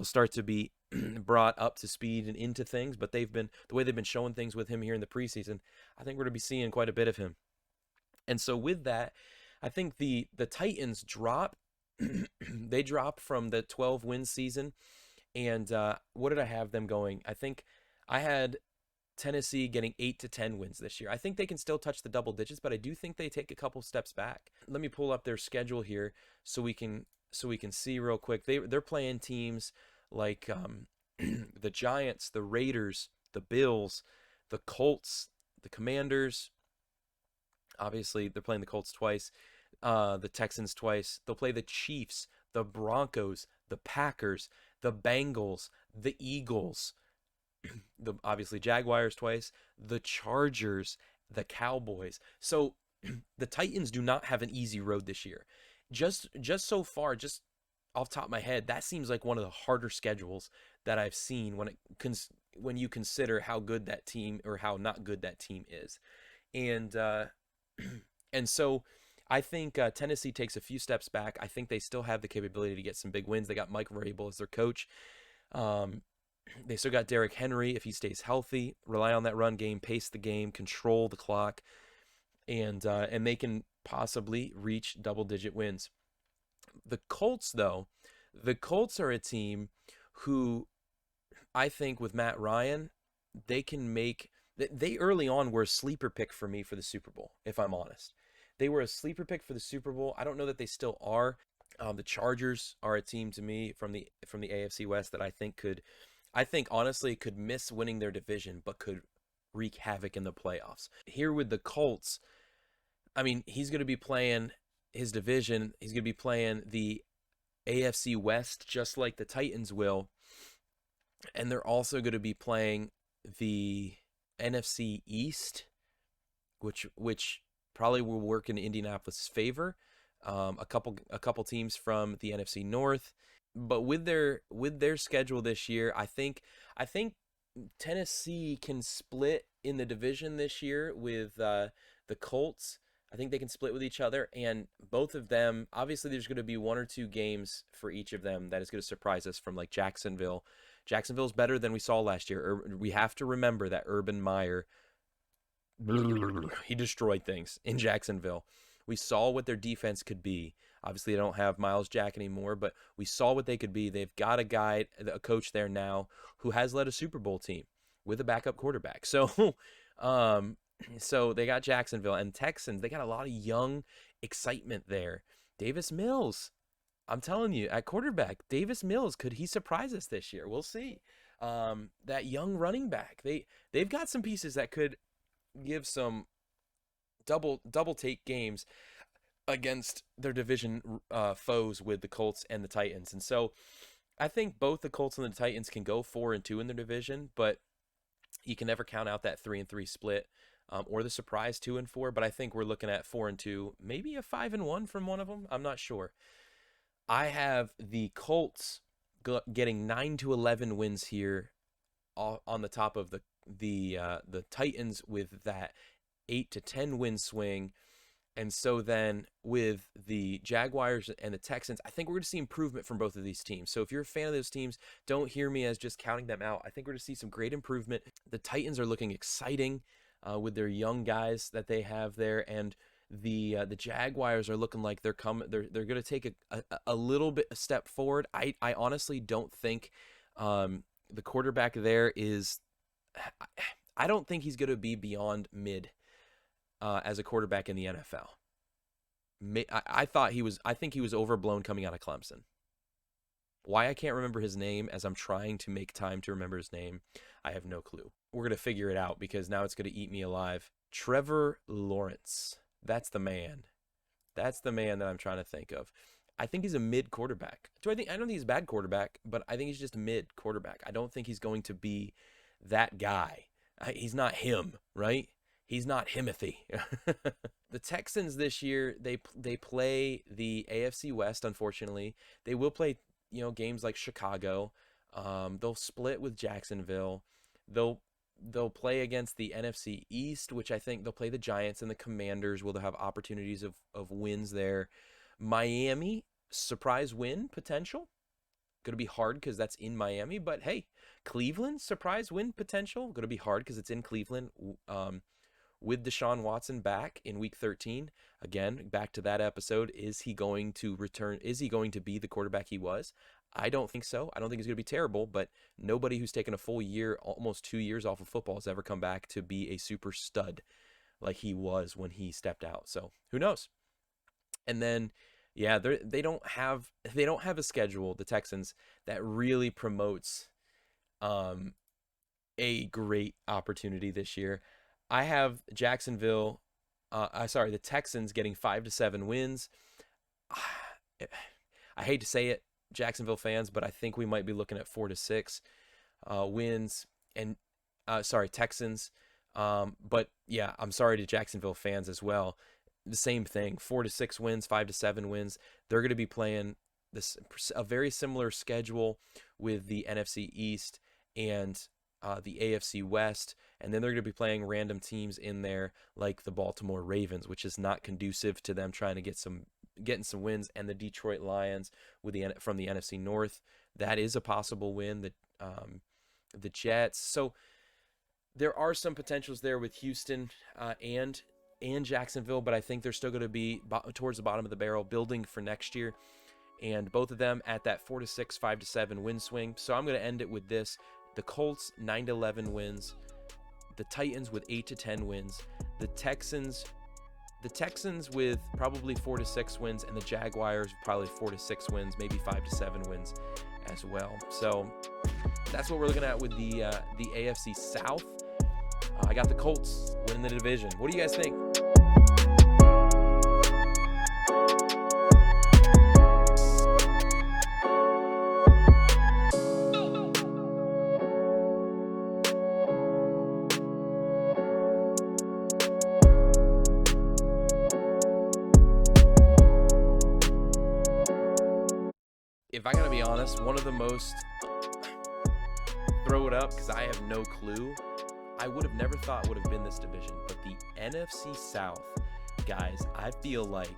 start to be brought up to speed and into things, but the way they've been showing things with him here in the preseason, I think we're going to be seeing quite a bit of him. And so with that, I think the Titans drop they drop from the 12-win season, and what did I have them going? I think I had Tennessee getting 8 to 10 wins this year. I think they can still touch the double digits, but I do think they take a couple steps back. Let me pull up their schedule here so we can see real quick. They're playing teams like the Giants, the Raiders, the Bills, the Colts, the Commanders. Obviously, they're playing the Colts twice, the Texans twice. They'll play the Chiefs, the Broncos, the Packers, the Bengals, the Eagles, the obviously Jaguars twice, the Chargers, the Cowboys. So the Titans do not have an easy road this year. Just so far, just off the top of my head, that seems like one of the harder schedules that I've seen when you consider how good that team or how not good that team is. And and so I think Tennessee takes a few steps back. I think they still have the capability to get some big wins. They got Mike Vrabel as their coach. They still got Derrick Henry if he stays healthy. Rely on that run game, pace the game, control the clock, and they can possibly reach double-digit wins. The Colts, though, are a team who I think with Matt Ryan, they can make. They early on were a sleeper pick for me for the Super Bowl, if I'm honest. They were a sleeper pick for the Super Bowl. I don't know that they still are. The Chargers are a team to me from the AFC West that I think honestly could miss winning their division, but could wreak havoc in the playoffs. Here with the Colts, I mean, he's going to be playing his division. He's going to be playing the AFC West just like the Titans will. And they're also going to be playing the NFC East, which probably will work in Indianapolis' favor. A couple teams from the NFC North, but with their schedule this year, I think Tennessee can split in the division this year with the Colts. I think they can split with each other, and both of them, obviously there's going to be one or two games for each of them that is going to surprise us from like Jacksonville. Jacksonville's better than we saw last year. We have to remember that Urban Meyer, he destroyed things in Jacksonville. We saw what their defense could be. Obviously, they don't have Myles Jack anymore, but we saw what they could be. They've got a coach there now who has led a Super Bowl team with a backup quarterback. So, so they got Jacksonville and Texans. They got a lot of young excitement there. Davis Mills, I'm telling you, at quarterback, Davis Mills, could he surprise us this year? We'll see. That young running back, they've got some pieces that could give some double take games against their division foes with the Colts and the Titans. And so I think both the Colts and the Titans can go 4-2 in their division, but you can never count out that 3-3 split or the surprise 2-4. But I think we're looking at 4-2, maybe a 5-1 from one of them. I'm not sure. I have the Colts getting 9-11 wins here on the top of the Titans with that 8-10 win swing. And so then with the Jaguars and the Texans, I think we're going to see improvement from both of these teams. So if you're a fan of those teams, don't hear me as just counting them out. I think we're going to see some great improvement. The Titans are looking exciting with their young guys that they have there, and the Jaguars are looking like they're going to take a little bit a step forward. I honestly don't think the quarterback there is. I don't think he's going to be beyond mid. As a quarterback in the NFL. I think he was overblown coming out of Clemson. Why I can't remember his name as I'm trying to make time to remember his name, I have no clue. We're going to figure it out because now it's going to eat me alive. Trevor Lawrence. That's the man. That's the man that I'm trying to think of. I think he's a mid quarterback. I don't think he's a bad quarterback, but I think he's just a mid quarterback. I don't think he's going to be that guy. He's not him, right? He's not Himothy. The Texans this year, they play the AFC West. Unfortunately, they will play games like Chicago. They'll split with Jacksonville. They'll they'll play against the NFC East, which I think they'll play the Giants and the Commanders. Will they have opportunities of wins there? Miami, surprise win potential. Going to be hard because that's in Miami, but hey, Cleveland, surprise win potential. Going to be hard because it's in Cleveland. With Desean Watson back in Week 13, again, back to that episode, is he going to return? Is he going to be the quarterback he was? I don't think so. I don't think he's going to be terrible, but nobody who's taken a full year, almost 2 years off of football, has ever come back to be a super stud like he was when he stepped out. So who knows? And then, yeah, they don't have a schedule, the Texans, that really promotes a great opportunity this year. I have Jacksonville, the Texans getting 5 to 7 wins. I hate to say it, Jacksonville fans, but I think we might be looking at 4 to 6 wins. And Texans. But yeah, I'm sorry to Jacksonville fans as well. The same thing, 4 to 6 wins, 5 to 7 wins. They're going to be playing a very similar schedule with the NFC East and the AFC West, and then they're going to be playing random teams in there like the Baltimore Ravens, which is not conducive to them trying to getting some wins, and the Detroit Lions from the NFC North. That is a possible win. The Jets. So there are some potentials there with Houston and Jacksonville, but I think they're still going to be towards the bottom of the barrel, building for next year. And both of them at that 4 to 6, 5 to 7 win swing. So I'm going to end it with this. The Colts, 9 to 11 wins. The Titans with 8 to 10 wins. The Texans with probably 4 to 6 wins, and the Jaguars probably 4 to 6 wins, maybe 5 to 7 wins as well. So that's what we're looking at with the AFC South. I got the Colts winning the division. What do you guys think? If I gotta be honest, one of the most, throw it up because I have no clue, I would have never thought would have been this division, but the NFC South, guys, I feel like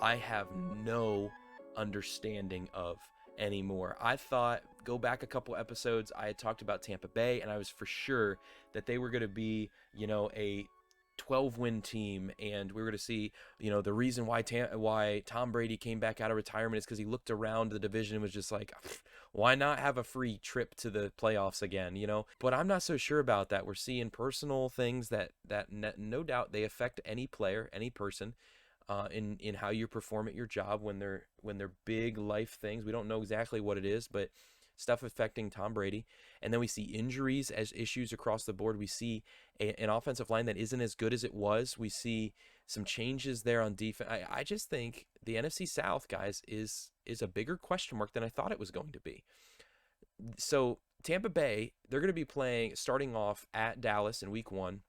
I have no understanding of anymore. I thought, go back a couple episodes, I had talked about Tampa Bay, and I was for sure that they were going to be, a 12-win team, and we were going to see, the reason why Tom Brady came back out of retirement is because he looked around the division and was just like, why not have a free trip to the playoffs again, But I'm not so sure about that. We're seeing personal things that no doubt they affect any player, any person, in how you perform at your job when they're big life things. We don't know exactly what it is, but stuff affecting Tom Brady. And then we see injuries as issues across the board. We see an offensive line that isn't as good as it was. We see some changes there on defense. I just think the NFC South, guys, is a bigger question mark than I thought it was going to be. So Tampa Bay, they're going to be starting off at Dallas in Week 1,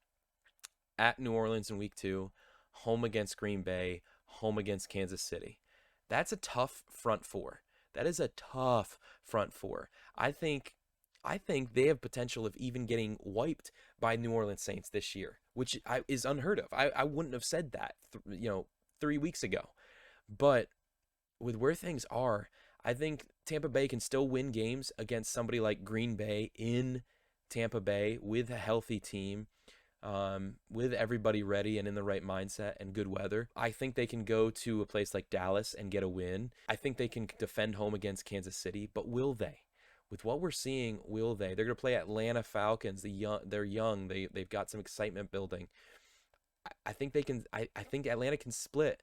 at New Orleans in Week 2, home against Green Bay, home against Kansas City. That's a tough front four. That is a tough front four. I think they have potential of even getting wiped by New Orleans Saints this year, which is unheard of. I wouldn't have said that 3 weeks ago. But with where things are, I think Tampa Bay can still win games against somebody like Green Bay in Tampa Bay with a healthy team. With everybody ready and in the right mindset and good weather. I think they can go to a place like Dallas and get a win. I think they can defend home against Kansas City, but will they? With what we're seeing, will they? They're going to play Atlanta Falcons. They're young. They've got some excitement building. I think they can. I think Atlanta can split.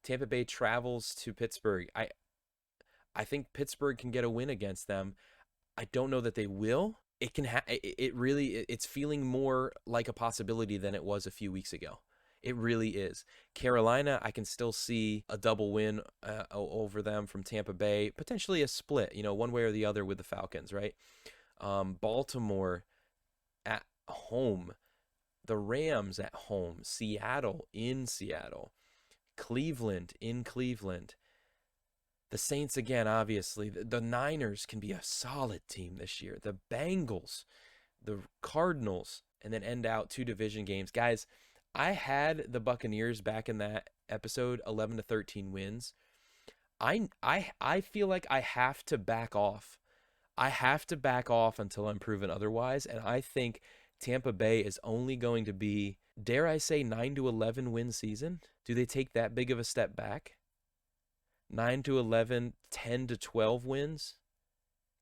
Tampa Bay travels to Pittsburgh. I think Pittsburgh can get a win against them. I don't know that they will. It can it's feeling more like a possibility than it was a few weeks ago. It really is. Carolina, I can still see a double win over them from Tampa Bay, potentially a split, one way or the other with the Falcons, right? Baltimore at home, the Rams at home, Seattle in Seattle, Cleveland in Cleveland. The Saints again, obviously. The Niners can be a solid team this year. The Bengals, the Cardinals, and then end out 2 division games. Guys, I had the Buccaneers back in that episode, 11 to 13 wins. I feel like I have to back off. I have to back off until I'm proven otherwise, and I think Tampa Bay is only going to be, dare I say, 9 to 11 win season. Do they take that big of a step back? 9 to 11, 10 to 12 wins?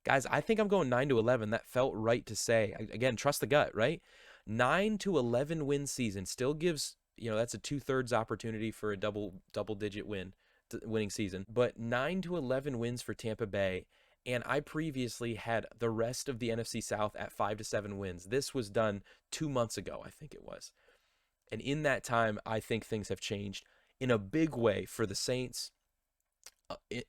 Guys, I think I'm going 9 to 11. That felt right to say. Again, trust the gut, right? 9 to 11 win season still gives, that's a 2/3 opportunity for a double-digit winning season. But 9 to 11 wins for Tampa Bay. And I previously had the rest of the NFC South at 5 to 7 wins. This was done 2 months ago, I think it was. And in that time, I think things have changed in a big way for the Saints,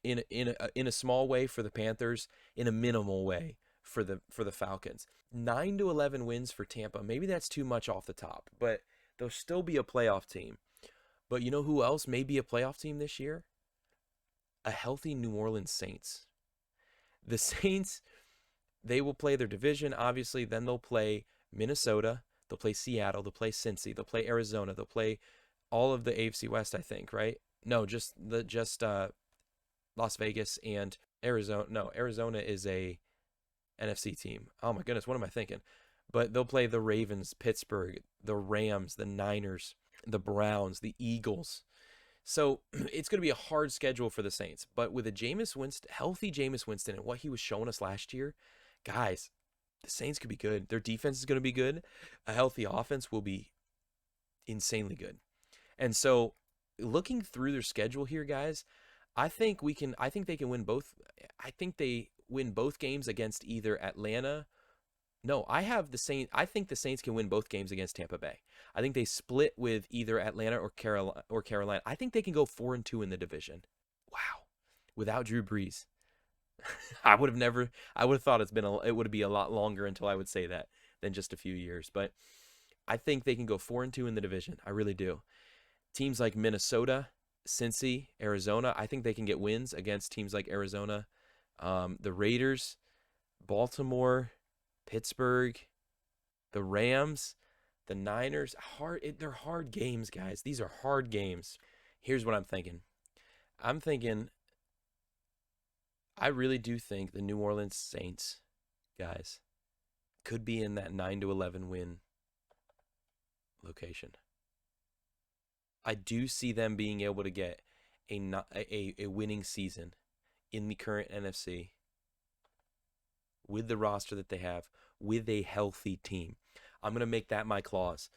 in a small way for the Panthers, in a minimal way for the Falcons. 9 to 11 wins for Tampa. Maybe that's too much off the top, but they'll still be a playoff team. But you know who else may be a playoff team this year? A healthy New Orleans Saints. The Saints, they will play their division, obviously. Then they'll play Minnesota. They'll play Seattle. They'll play Cincy. They'll play Arizona. They'll play all of the AFC West, I think, right? No, just Las Vegas and Arizona. No, Arizona is a NFC team. Oh my goodness, what am I thinking? But they'll play the Ravens, Pittsburgh, the Rams, the Niners, the Browns, the Eagles. So it's going to be a hard schedule for the Saints. But with a healthy Jameis Winston and what he was showing us last year, guys, the Saints could be good. Their defense is going to be good. A healthy offense will be insanely good. And so looking through their schedule here, guys, I think they can win both. I think they win both games against either Atlanta. No, I think the Saints can win both games against Tampa Bay. I think they split with either Atlanta or Carolina. I think they can go 4-2 in the division. Wow. Without Drew Brees. I would have thought it would be a lot longer until I would say that than just a few years. But I think they can go 4-2 in the division. I really do. Teams like Minnesota, Cincy, Arizona, I think they can get wins against teams like Arizona, the Raiders, Baltimore, Pittsburgh, the Rams, the Niners. They're hard games, guys. These are hard games. Here's what I'm thinking. I really do think the New Orleans Saints, guys, could be in that 9 to 11 win location. I do see them being able to get a winning season in the current NFC with the roster that they have, with a healthy team. I'm going to make that my clause.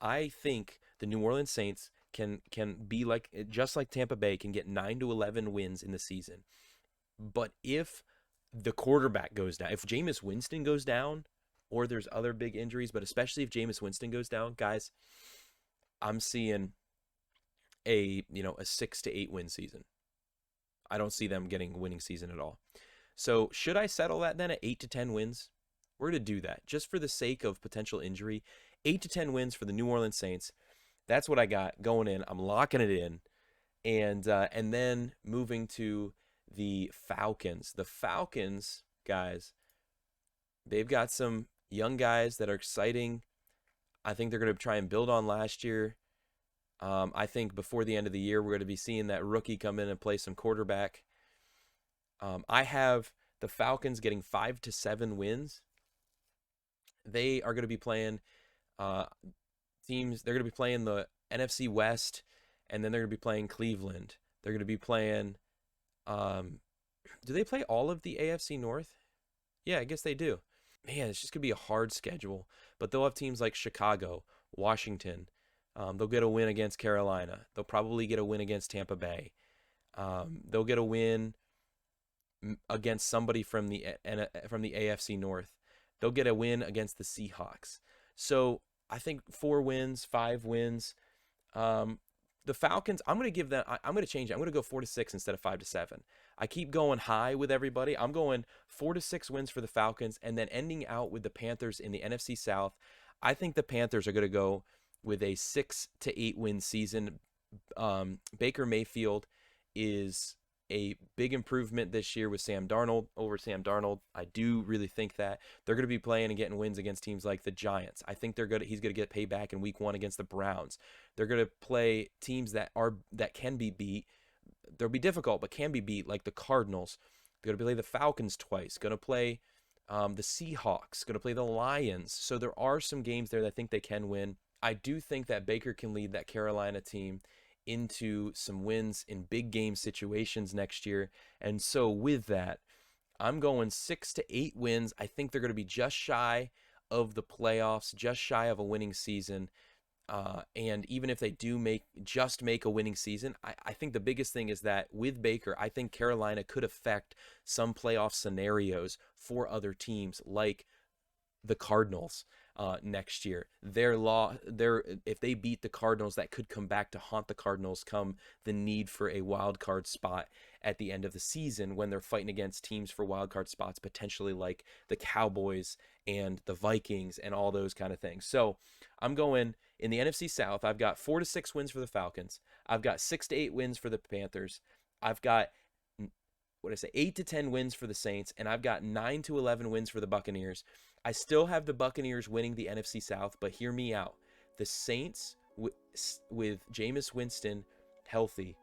I think the New Orleans Saints can be just like Tampa Bay, can get 9 to 11 wins in the season. But if the quarterback goes down, if Jameis Winston goes down, or there's other big injuries, but especially if Jameis Winston goes down, guys, I'm seeing a 6 to 8 win season. I don't see them getting a winning season at all. So should I settle that then at 8 to 10 wins? We're going to do that just for the sake of potential injury. 8 to 10 wins for the New Orleans Saints. That's what I got going in. I'm locking it in. And then moving to the Falcons. The Falcons, guys, they've got some young guys that are exciting. I think they're going to try and build on last year. I think before the end of the year, we're going to be seeing that rookie come in and play some quarterback. I have the Falcons getting 5 to 7 wins. They are going to be playing teams. They're going to be playing the NFC West, and then they're going to be playing Cleveland. They're going to be playing. Do they play all of the AFC North? Yeah, I guess they do. Man, it's just going to be a hard schedule. But they'll have teams like Chicago, Washington. They'll get a win against Carolina. They'll probably get a win against Tampa Bay. They'll get a win against somebody from the AFC North. They'll get a win against the Seahawks. So I think 4 wins, 5 wins. The Falcons, I'm going to change it. I'm going to go 4 to 6 instead of 5 to 7. I keep going high with everybody. I'm going 4 to 6 wins for the Falcons, and then ending out with the Panthers in the NFC South. I think the Panthers are going to go with a 6 to 8 win season. Baker Mayfield is a big improvement this year with Sam Darnold over Sam Darnold. I do really think that they're going to be playing and getting wins against teams like the Giants. I think he's going to get payback in week 1 against the Browns. They're going to play teams that can be beat. They'll be difficult, but can be beat, like the Cardinals. They're going to play the Falcons twice. Going to play the Seahawks. Going to play the Lions. So there are some games there that I think they can win. I do think that Baker can lead that Carolina team into some wins in big game situations next year. And so with that, I'm going 6 to 8 wins. I think they're going to be just shy of the playoffs, just shy of a winning season. And even if they do make a winning season, I think the biggest thing is that with Baker, I think Carolina could affect some playoff scenarios for other teams like the Cardinals next year. If they beat the Cardinals, that could come back to haunt the Cardinals come the need for a wild card spot at the end of the season when they're fighting against teams for wild card spots, potentially like the Cowboys and the Vikings and all those kind of things. So I'm going in the NFC South. I've got 4 to 6 wins for the Falcons. I've got 6 to 8 wins for the Panthers. I've got 8 to 10 wins for the Saints, and I've got 9 to 11 wins for the Buccaneers. I still have the Buccaneers winning the NFC South, but hear me out. The Saints, with Jameis Winston healthy,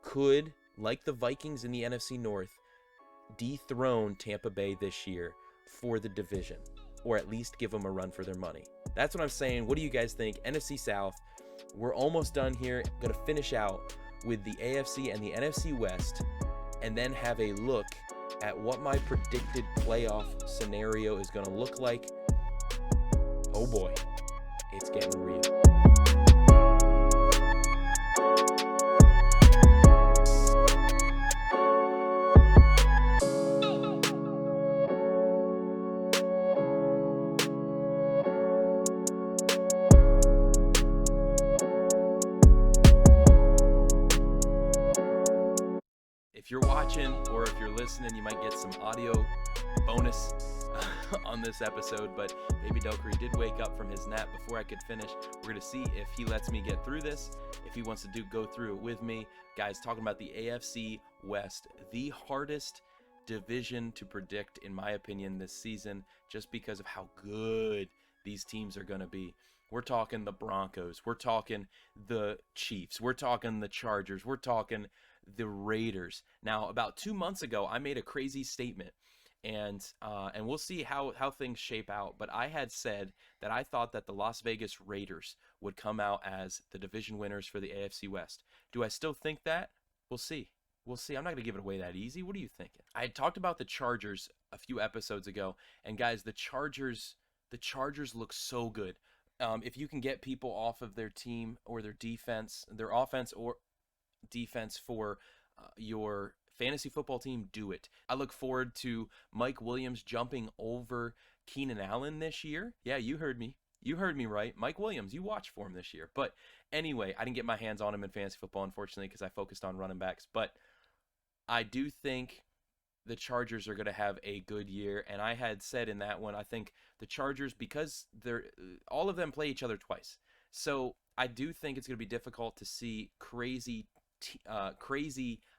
could, like the Vikings in the NFC North, dethrone Tampa Bay this year for the division, or at least give them a run for their money. That's what I'm saying. What do you guys think? NFC South, we're almost done here. Going to finish out with the AFC and the NFC West, and then have a look at what my predicted playoff scenario is going to look like. Oh boy, it's getting real. If you're watching or if you're listening, you might get some audio bonus on this episode, but Baby Delcree did wake up from his nap before I could finish. We're going to see if he lets me get through this, if he wants to go through it with me. Guys, talking about the AFC West, the hardest division to predict, in my opinion, this season, just because of how good these teams are going to be. We're talking the Broncos. We're talking the Chiefs. We're talking the Chargers. We're talking the Raiders. Now, about 2 months ago, I made a crazy statement, and we'll see how things shape out. But I had said that I thought that the Las Vegas Raiders would come out as the division winners for the AFC West. Do I still think that? We'll see. We'll see. I'm not going to give it away that easy. What are you thinking? I had talked about the Chargers a few episodes ago, and guys, the Chargers look so good. If you can get people off of their team or their defense, their offense or defense for your fantasy football team, do it. I look forward to Mike Williams jumping over Keenan Allen this year. Yeah, you heard me. You heard me right. Mike Williams, you watch for him this year. But anyway, I didn't get my hands on him in fantasy football, unfortunately, because I focused on running backs. But I do think the Chargers are going to have a good year. And I had said in that one, I think the Chargers, because all of them play each other twice. So I do think it's going to be difficult to see crazy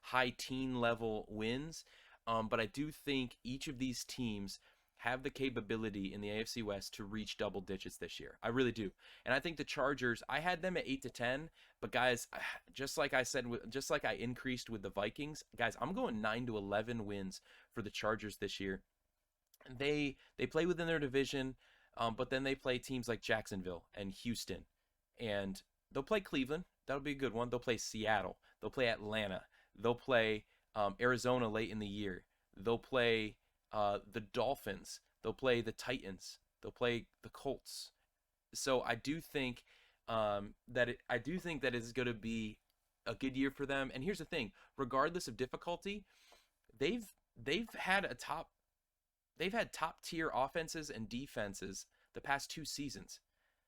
high teen level wins, but I do think each of these teams have the capability in the AFC West to reach double digits this year. I really do. And I think the Chargers, I had them at 8 to 10, but guys, just like I said, just like I increased with the Vikings, guys, I'm going 9 to 11 wins for the Chargers this year. They play within their division, but then they play teams like Jacksonville and Houston, and they'll play Cleveland. That'll be a good one. They'll play Seattle. They'll play Atlanta. They'll play Arizona late in the year. They'll play the Dolphins. They'll play the Titans. They'll play the Colts. So I do think that it's going to be a good year for them. And here's the thing: regardless of difficulty, they've had top tier offenses and defenses the past 2 seasons.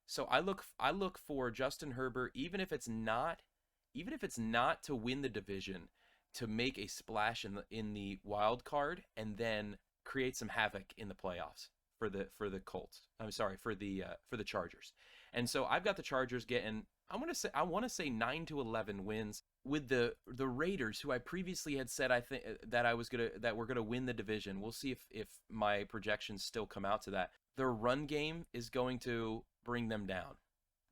So I look for Justin Herbert, even if it's not to win the division, to make a splash in the wild card and then create some havoc in the playoffs for the Colts. I'm sorry, for the Chargers. And so I've got the Chargers getting, I want to say 9 to 11 wins, with the Raiders, who I previously had said that we're gonna win the division. We'll see if my projections still come out to that. Their run game is going to bring them down.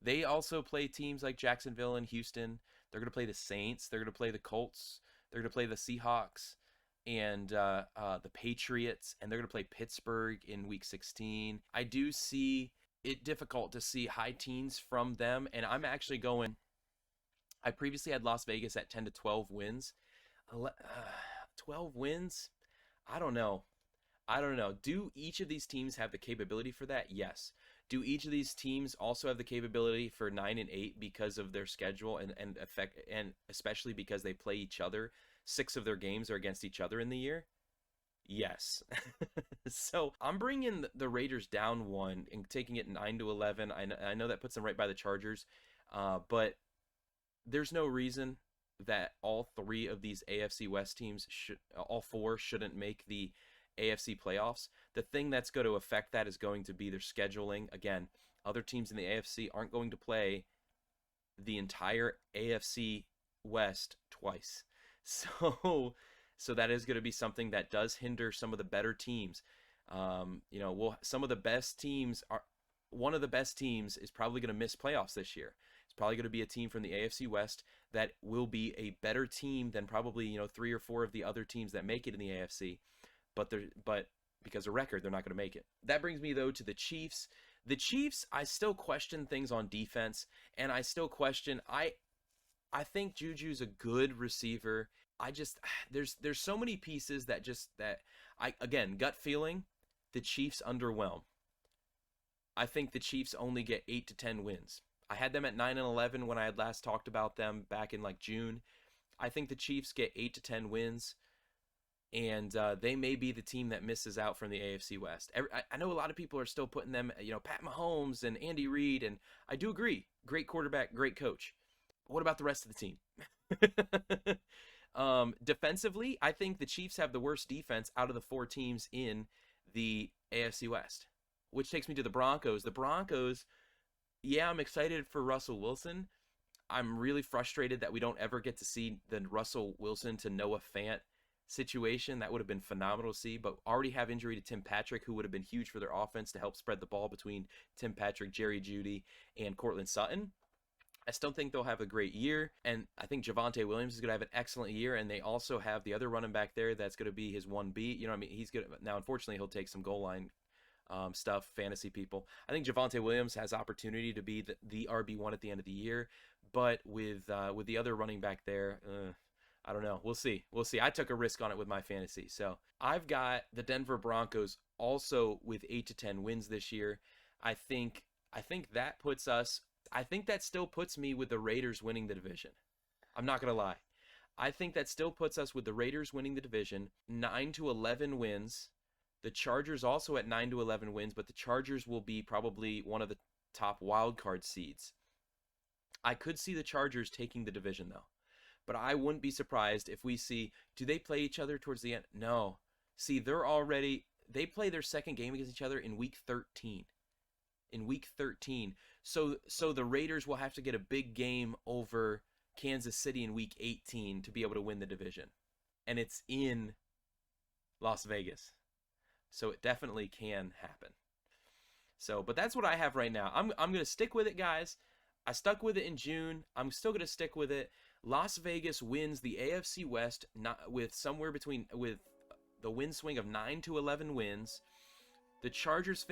They also play teams like Jacksonville and Houston. They're gonna play the Saints. They're gonna play the Colts. They're gonna play the Seahawks and the Patriots, and they're gonna play Pittsburgh in Week 16. I do see it difficult to see high teens from them, and I'm actually going. I previously had Las Vegas at 10 to 12 wins. 12 wins? I don't know. Do each of these teams have the capability for that? Yes. Do each of these teams also have the capability for 9 and 8 because of their schedule and especially because they play each other? 6 of their games are against each other in the year? Yes. So I'm bringing the Raiders down 1 and taking it 9 to 11. I know that puts them right by the Chargers, but there's no reason that all 3 of these AFC West teams all 4 shouldn't make the AFC playoffs. The thing that's going to affect that is going to be their scheduling. Again, other teams in the AFC aren't going to play the entire AFC West twice. So that is going to be something that does hinder some of the better teams. Some of the best teams one of the best teams is probably going to miss playoffs this year. It's probably going to be a team from the AFC West that will be a better team than probably 3 or 4 of the other teams that make it in the AFC. But because of record, they're not going to make it. That brings me though to the Chiefs. The Chiefs, I still question things on defense, and I still question. I think Juju's a good receiver. There's so many pieces that again, gut feeling, the Chiefs underwhelm. I think the Chiefs only get 8 to 10 wins. I had them at 9 and 11 when I had last talked about them back in June. I think the Chiefs get 8 to 10 wins, and they may be the team that misses out from the AFC West. I know a lot of people are still putting them, Pat Mahomes and Andy Reid, and I do agree. Great quarterback, great coach. But what about the rest of the team? Defensively, I think the Chiefs have the worst defense out of the 4 teams in the AFC West, which takes me to the Broncos. The Broncos, yeah, I'm excited for Russell Wilson. I'm really frustrated that we don't ever get to see the Russell Wilson to Noah Fant situation. That would have been phenomenal to see, but already have injury to Tim Patrick, who would have been huge for their offense to help spread the ball between Tim Patrick, Jerry Jeudy, and Cortland Sutton. I still think they'll have a great year, and I think Javonte Williams is going to have an excellent year, and they also have the other running back there that's going to be his 1B. He's good. Now, unfortunately, he'll take some goal line stuff, fantasy people. I think Javonte Williams has opportunity to be the RB1 at the end of the year, but with the other running back there, I don't know. We'll see. I took a risk on it with my fantasy. So I've got the Denver Broncos also with 8 to 10 wins this year. I think that puts us. I think that still puts me with the Raiders winning the division. I'm not going to lie. I think that still puts us with the Raiders winning the division, 9 to 11 wins. The Chargers also at 9 to 11 wins, but the Chargers will be probably one of the top wildcard seeds. I could see the Chargers taking the division, though. But I wouldn't be surprised if we see, do they play each other towards the end? No. See, they play their second game against each other in Week 13. In Week 13. So the Raiders will have to get a big game over Kansas City in Week 18 to be able to win the division. And it's in Las Vegas. So it definitely can happen. But that's what I have right now. I'm going to stick with it, guys. I stuck with it in June. I'm still going to stick with it. Las Vegas wins the AFC West with the win swing of 9 to 11 wins. The Chargers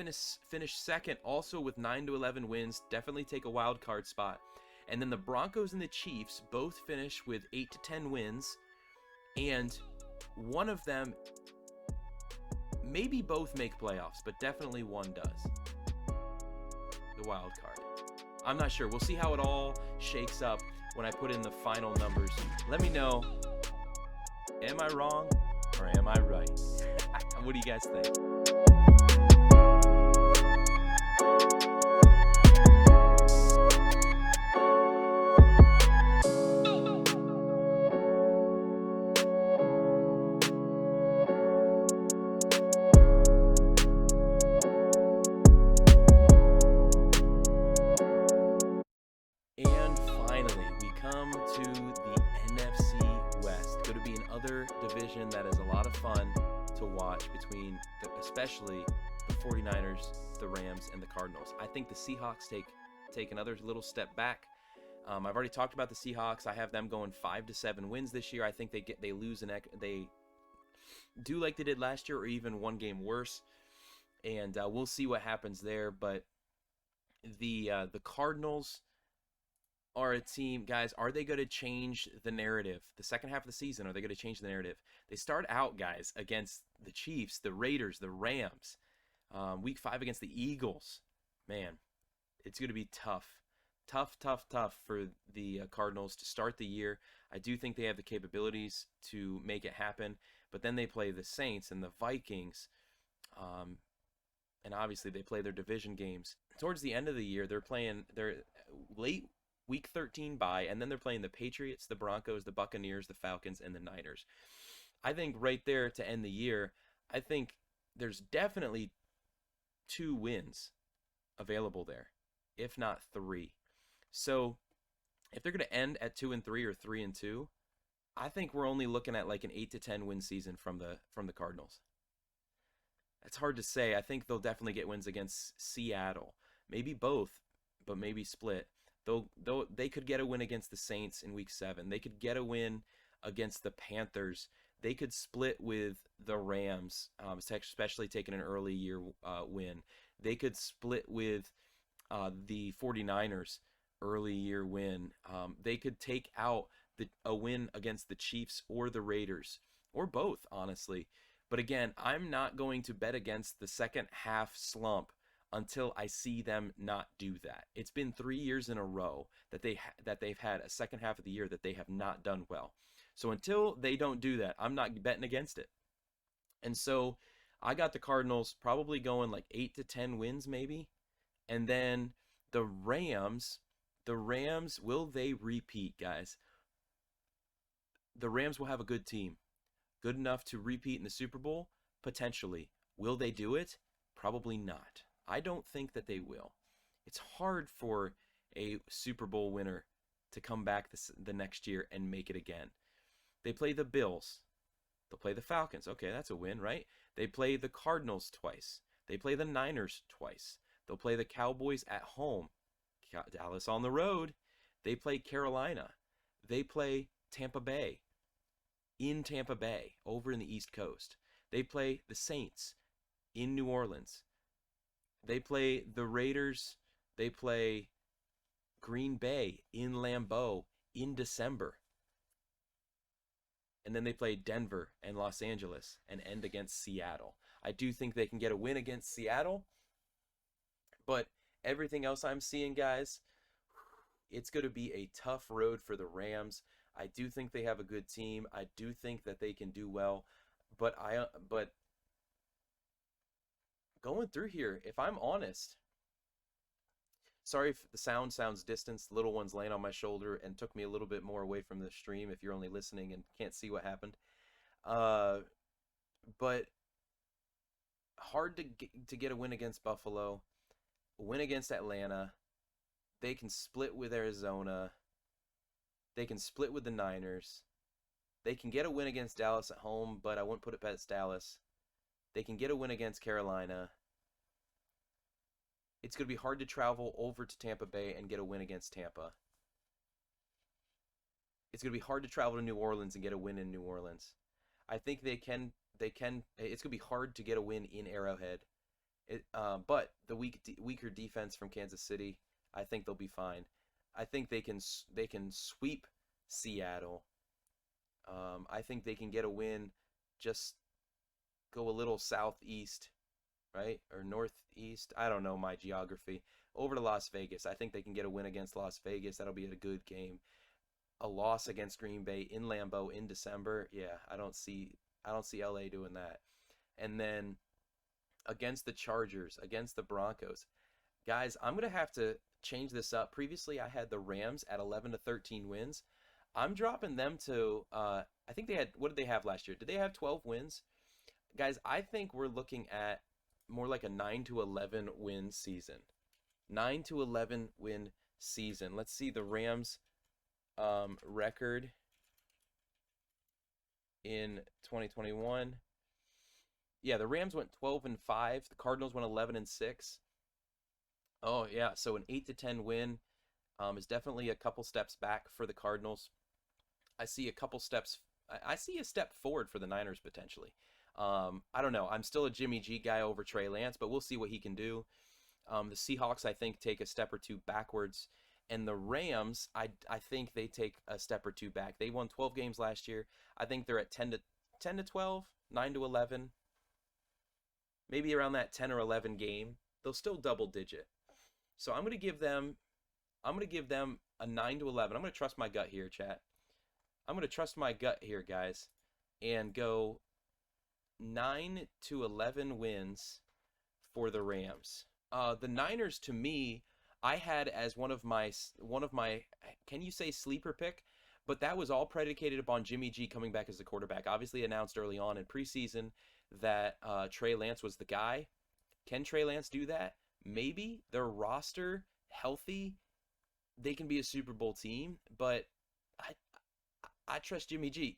finish second also with 9 to 11 wins. Definitely take a wild card spot. And then the Broncos and the Chiefs both finish with 8 to 10 wins. And one of them, maybe both make playoffs, but definitely one does. The wild card. I'm not sure. We'll see how it all shakes up when I put in the final numbers. Let me know, am I wrong or am I right? What do you guys think? another division that is a lot of fun to watch between, especially the 49ers, the Rams, and the Cardinals. I think the Seahawks take another little step back. I've already talked about the Seahawks. I have them going 5 to 7 wins this year. I think they do like they did last year, or even one game worse. And we'll see what happens there. But the Cardinals are a team, guys. Are they going to change the narrative? The second half of the season, are they going to change the narrative? They start out, guys, against the Chiefs, the Raiders, the Rams. Week 5 against the Eagles. Man, it's going to be tough for the Cardinals to start the year. I do think they have the capabilities to make it happen, but then they play the Saints and the Vikings, and obviously they play their division games. Towards the end of the year, they're late Week 13 bye, and then they're playing the Patriots, the Broncos, the Buccaneers, the Falcons, and the Niners. I think right there to end the year, I think there's definitely 2 wins available there, if not 3. So if they're going to end at 2-3 or 3-2, I think we're only looking at like an 8 to 10 win season from the Cardinals. It's hard to say. I think they'll definitely get wins against Seattle, maybe both, but maybe split. Though they could get a win against the Saints in Week 7. They could get a win against the Panthers. They could split with the Rams, especially taking an early year win. They could split with the 49ers, early year win. They could take out a win against the Chiefs or the Raiders, or both, honestly. But again, I'm not going to bet against the second half slump until I see them not do that. It's been 3 years in a row that they've had a second half of the year that they have not done well. So until they don't do that, I'm not betting against it. And so I got the Cardinals probably going like 8 to 10 wins maybe. And then the Rams, will they repeat, guys? The Rams will have a good team. Good enough to repeat in the Super Bowl? Potentially. Will they do it? Probably not. I don't think that they will. It's hard for a Super Bowl winner to come back the next year and make it again. They play the Bills. They'll play the Falcons. Okay, that's a win, right? They play the Cardinals twice. They play the Niners twice. They'll play the Cowboys at home. Dallas on the road. They play Carolina. They play Tampa Bay. In Tampa Bay, over in the East Coast. They play the Saints in New Orleans. They play the Raiders. They play Green Bay in Lambeau in December. And then they play Denver and Los Angeles and end against Seattle. I do think they can get a win against Seattle. But everything else I'm seeing, guys, it's going to be a tough road for the Rams. I do think they have a good team. I do think that they can do well. But going through here, if I'm honest, sorry if the sound sounds distant. Little one's laying on my shoulder and took me a little bit more away from the stream if you're only listening and can't see what happened. But hard to get a win against Buffalo, a win against Atlanta. They can split with Arizona. They can split with the Niners. They can get a win against Dallas at home, but I wouldn't put it past Dallas. They can get a win against Carolina. It's going to be hard to travel over to Tampa Bay and get a win against Tampa. It's going to be hard to travel to New Orleans and get a win in New Orleans. I think they can. It's going to be hard to get a win in Arrowhead. But the weaker defense from Kansas City, I think they'll be fine. I think they can sweep Seattle. I think they can get a win. Just go a little southeast, right? Or northeast. I don't know my geography. Over to Las Vegas. I think they can get a win against Las Vegas. That'll be a good game. A loss against Green Bay in Lambeau in December. Yeah, I don't see LA doing that. And then against the Chargers, against the Broncos. Guys, I'm going to have to change this up. Previously, I had the Rams at 11 to 13 wins. I'm dropping them to, I think they had, what did they have last year? Did they have 12 wins? Guys, I think we're looking at more like a 9 to 11 win season. 9 to 11 win season. Let's see the Rams record. in 2021. Yeah, the Rams went 12-5. The Cardinals went 11-6. Oh yeah, so an 8-10 win is definitely a couple steps back for the Cardinals. I see a couple steps. I see a step forward for the Niners potentially. I don't know. I'm still a Jimmy G guy over Trey Lance, but we'll see what he can do. The Seahawks, I think, take a step or two backwards. And the Rams, I think they take a step or two back. They won 12 games last year. I think they're at 10-12, 9-11, maybe around that 10 or 11 game. They'll still double digit. So I'm going to give them a 9-11. I'm going to trust my gut here, chat. I'm going to trust my gut here, guys, and go 9-11 wins for the Rams. The Niners, to me, I had as one of my can you say sleeper pick? But that was all predicated upon Jimmy G coming back as the quarterback. Obviously announced early on in preseason that Trey Lance was the guy. Can Trey Lance do that? Maybe. Their roster healthy, they can be a Super Bowl team, but I trust Jimmy G.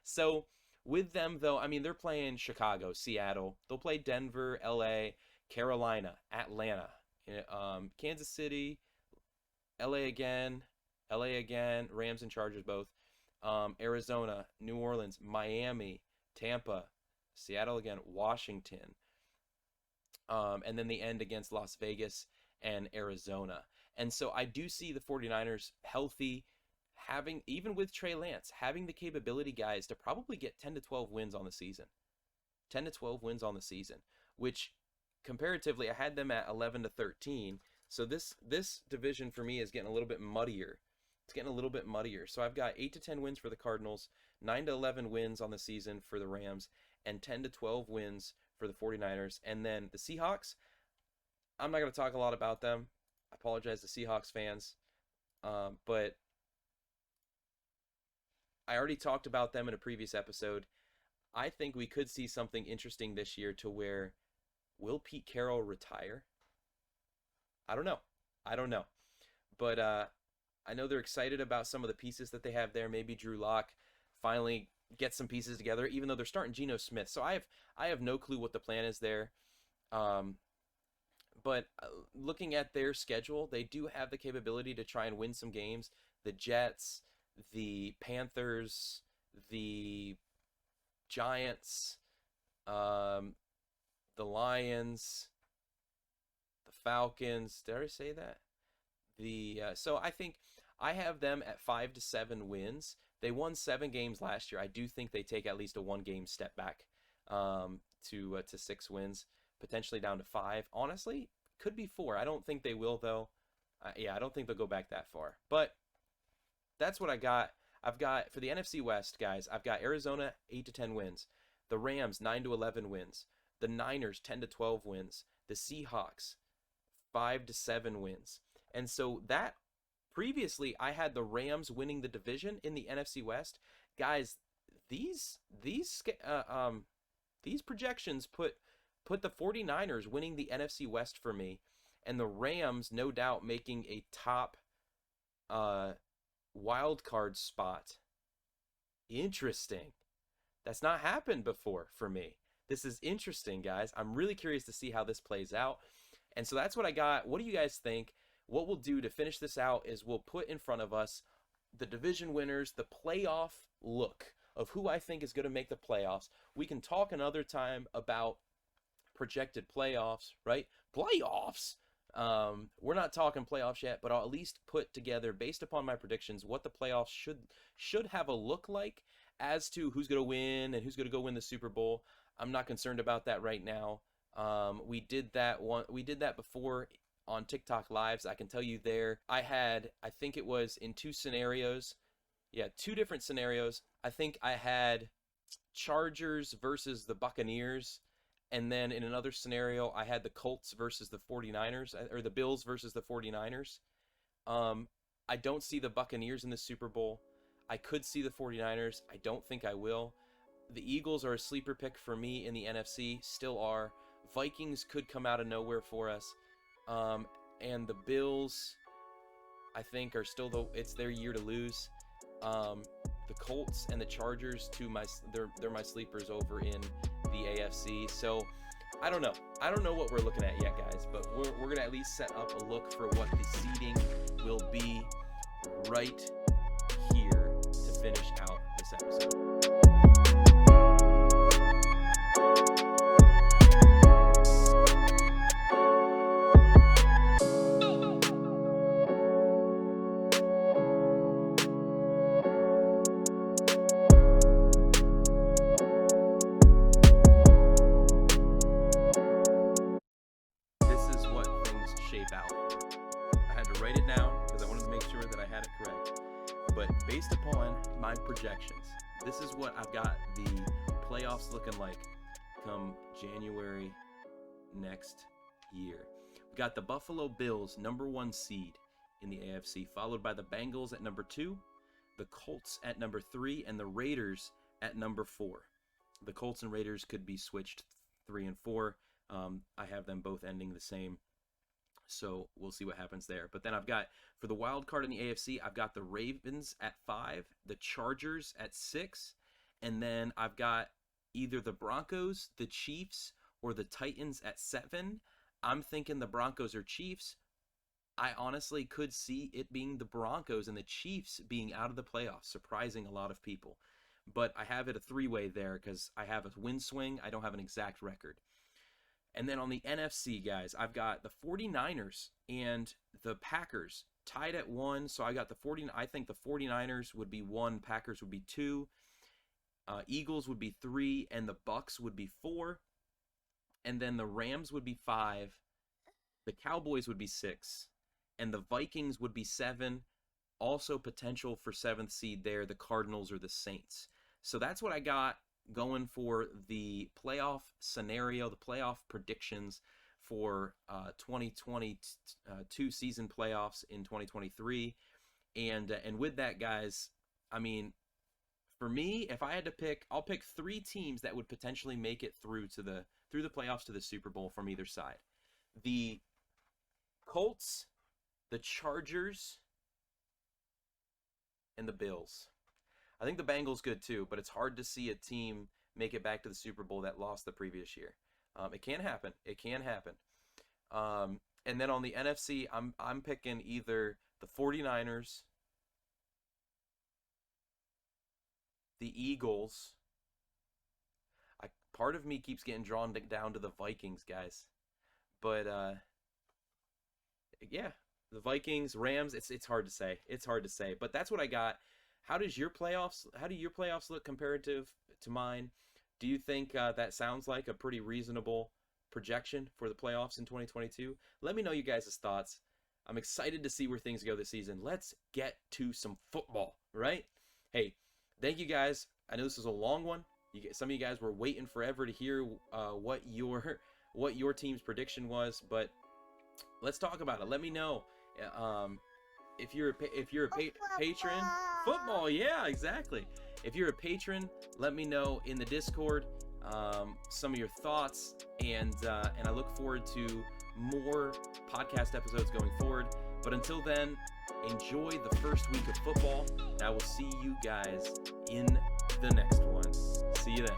So with them, though, I mean, they're playing Chicago, Seattle. They'll play Denver, LA, Carolina, Atlanta, Kansas City, LA again, Rams and Chargers both, Arizona, New Orleans, Miami, Tampa, Seattle again, Washington, and then the end against Las Vegas and Arizona. And so I do see the 49ers healthy, having, even with Trey Lance, having the capability, guys, to probably get 10-12 wins on the season. 10-12 wins on the season, which comparatively I had them at 11-13. So this division for me is getting a little bit muddier. It's getting a little bit muddier. So I've got 8-10 wins for the Cardinals, 9-11 wins on the season for the Rams, and 10-12 wins for the 49ers. And then the Seahawks, I'm not going to talk a lot about them. I apologize to Seahawks fans. But I already talked about them in a previous episode. I think we could see something interesting this year to where, will Pete Carroll retire? I don't know. But I know they're excited about some of the pieces that they have there. Maybe Drew Lock finally gets some pieces together, even though they're starting Geno Smith. So I have no clue what the plan is there. But looking at their schedule, they do have the capability to try and win some games. The Jets, the Panthers, the Giants, the Lions, the Falcons. Did I already say that? So I think I have them at 5-7 wins. They won 7 games last year. I do think they take at least a 1-game step back to 6 wins, potentially down to 5. Honestly, could be 4. I don't think they will though. I don't think they'll go back that far. But that's what I got. I've got for the NFC West, guys. I've got Arizona 8-10 wins, the Rams 9-11 wins, the Niners 10-12 wins, the Seahawks 5-7 wins. And so that previously I had the Rams winning the division in the NFC West. Guys, these projections put the 49ers winning the NFC West for me, and the Rams no doubt making a top wild card spot. Interesting. That's not happened before for me. This is interesting, guys. I'm really curious to see how this plays out. And so that's what I got. What do you guys think? What we'll do to finish this out is we'll put in front of us the division winners, the playoff look of who I think is going to make the playoffs. We can talk another time about projected playoffs, right? Playoffs? We're not talking playoffs yet, but I'll at least put together, based upon my predictions, what the playoffs should have a look like as to who's going to win and who's going to go win the Super Bowl. I'm not concerned about that right now. We did that before on TikTok Lives. I can tell you there, I think it was in 2 scenarios. Yeah, 2 different scenarios. I think I had Chargers versus the Buccaneers. And then in another scenario, I had the Colts versus the 49ers, or the Bills versus the 49ers. I don't see the Buccaneers in the Super Bowl. I could see the 49ers. I don't think I will. The Eagles are a sleeper pick for me in the NFC, still are. Vikings could come out of nowhere for us. And the Bills, I think, are still it's their year to lose. The Colts and the Chargers they're my sleepers over in the AFC. So I don't know what we're looking at yet, guys, but we're gonna at least set up a look for what the seeding will be right here to finish out this episode. Based upon my projections, this is what I've got the playoffs looking like come January next year. We've got the Buffalo Bills, number 1 seed in the AFC, followed by the Bengals at number 2, the Colts at number 3, and the Raiders at number 4. The Colts and Raiders could be switched 3 and 4. I have them both ending the same. So we'll see what happens there. But then I've got, for the wild card in the AFC, I've got the Ravens at 5, the Chargers at 6, and then I've got either the Broncos, the Chiefs, or the Titans at 7. I'm thinking the Broncos or Chiefs. I honestly could see it being the Broncos and the Chiefs being out of the playoffs, surprising a lot of people. But I have it a 3-way there because I have a win swing. I don't have an exact record. And then on the NFC, guys, I've got the 49ers and the Packers tied at 1. So I got I think the 49ers would be 1, Packers would be 2, Eagles would be 3, and the Bucks would be 4. And then the Rams would be 5, the Cowboys would be 6, and the Vikings would be 7. Also potential for 7th seed there, the Cardinals or the Saints. So that's what I got going for the playoff scenario, the playoff predictions for 2022 season playoffs in 2023. And with that, guys, I mean, for me, if I had to pick, I'll pick 3 teams that would potentially make it through the playoffs to the Super Bowl from either side. The Colts, the Chargers, and the Bills. I think the Bengals good too, but it's hard to see a team make it back to the Super Bowl that lost the previous year. It can happen. It can happen. And then on the NFC, I'm picking either the 49ers, the Eagles. Part of me keeps getting drawn down to the Vikings, guys. But yeah, the Vikings, Rams. It's hard to say. It's hard to say. But that's what I got. How do your playoffs look comparative to mine? Do you think that sounds like a pretty reasonable projection for the playoffs in 2022? Let me know you guys' thoughts. I'm excited to see where things go this season. Let's get to some football, right? Hey, thank you guys. I know this was a long one. Some of you guys were waiting forever to hear what your team's prediction was, but let's talk about it. Let me know if you're a patron. Football, yeah, exactly. If you're a patron, let me know in the Discord some of your thoughts, and I look forward to more podcast episodes going forward. But until then, enjoy the first week of football, and I will see you guys in the next one. See you then.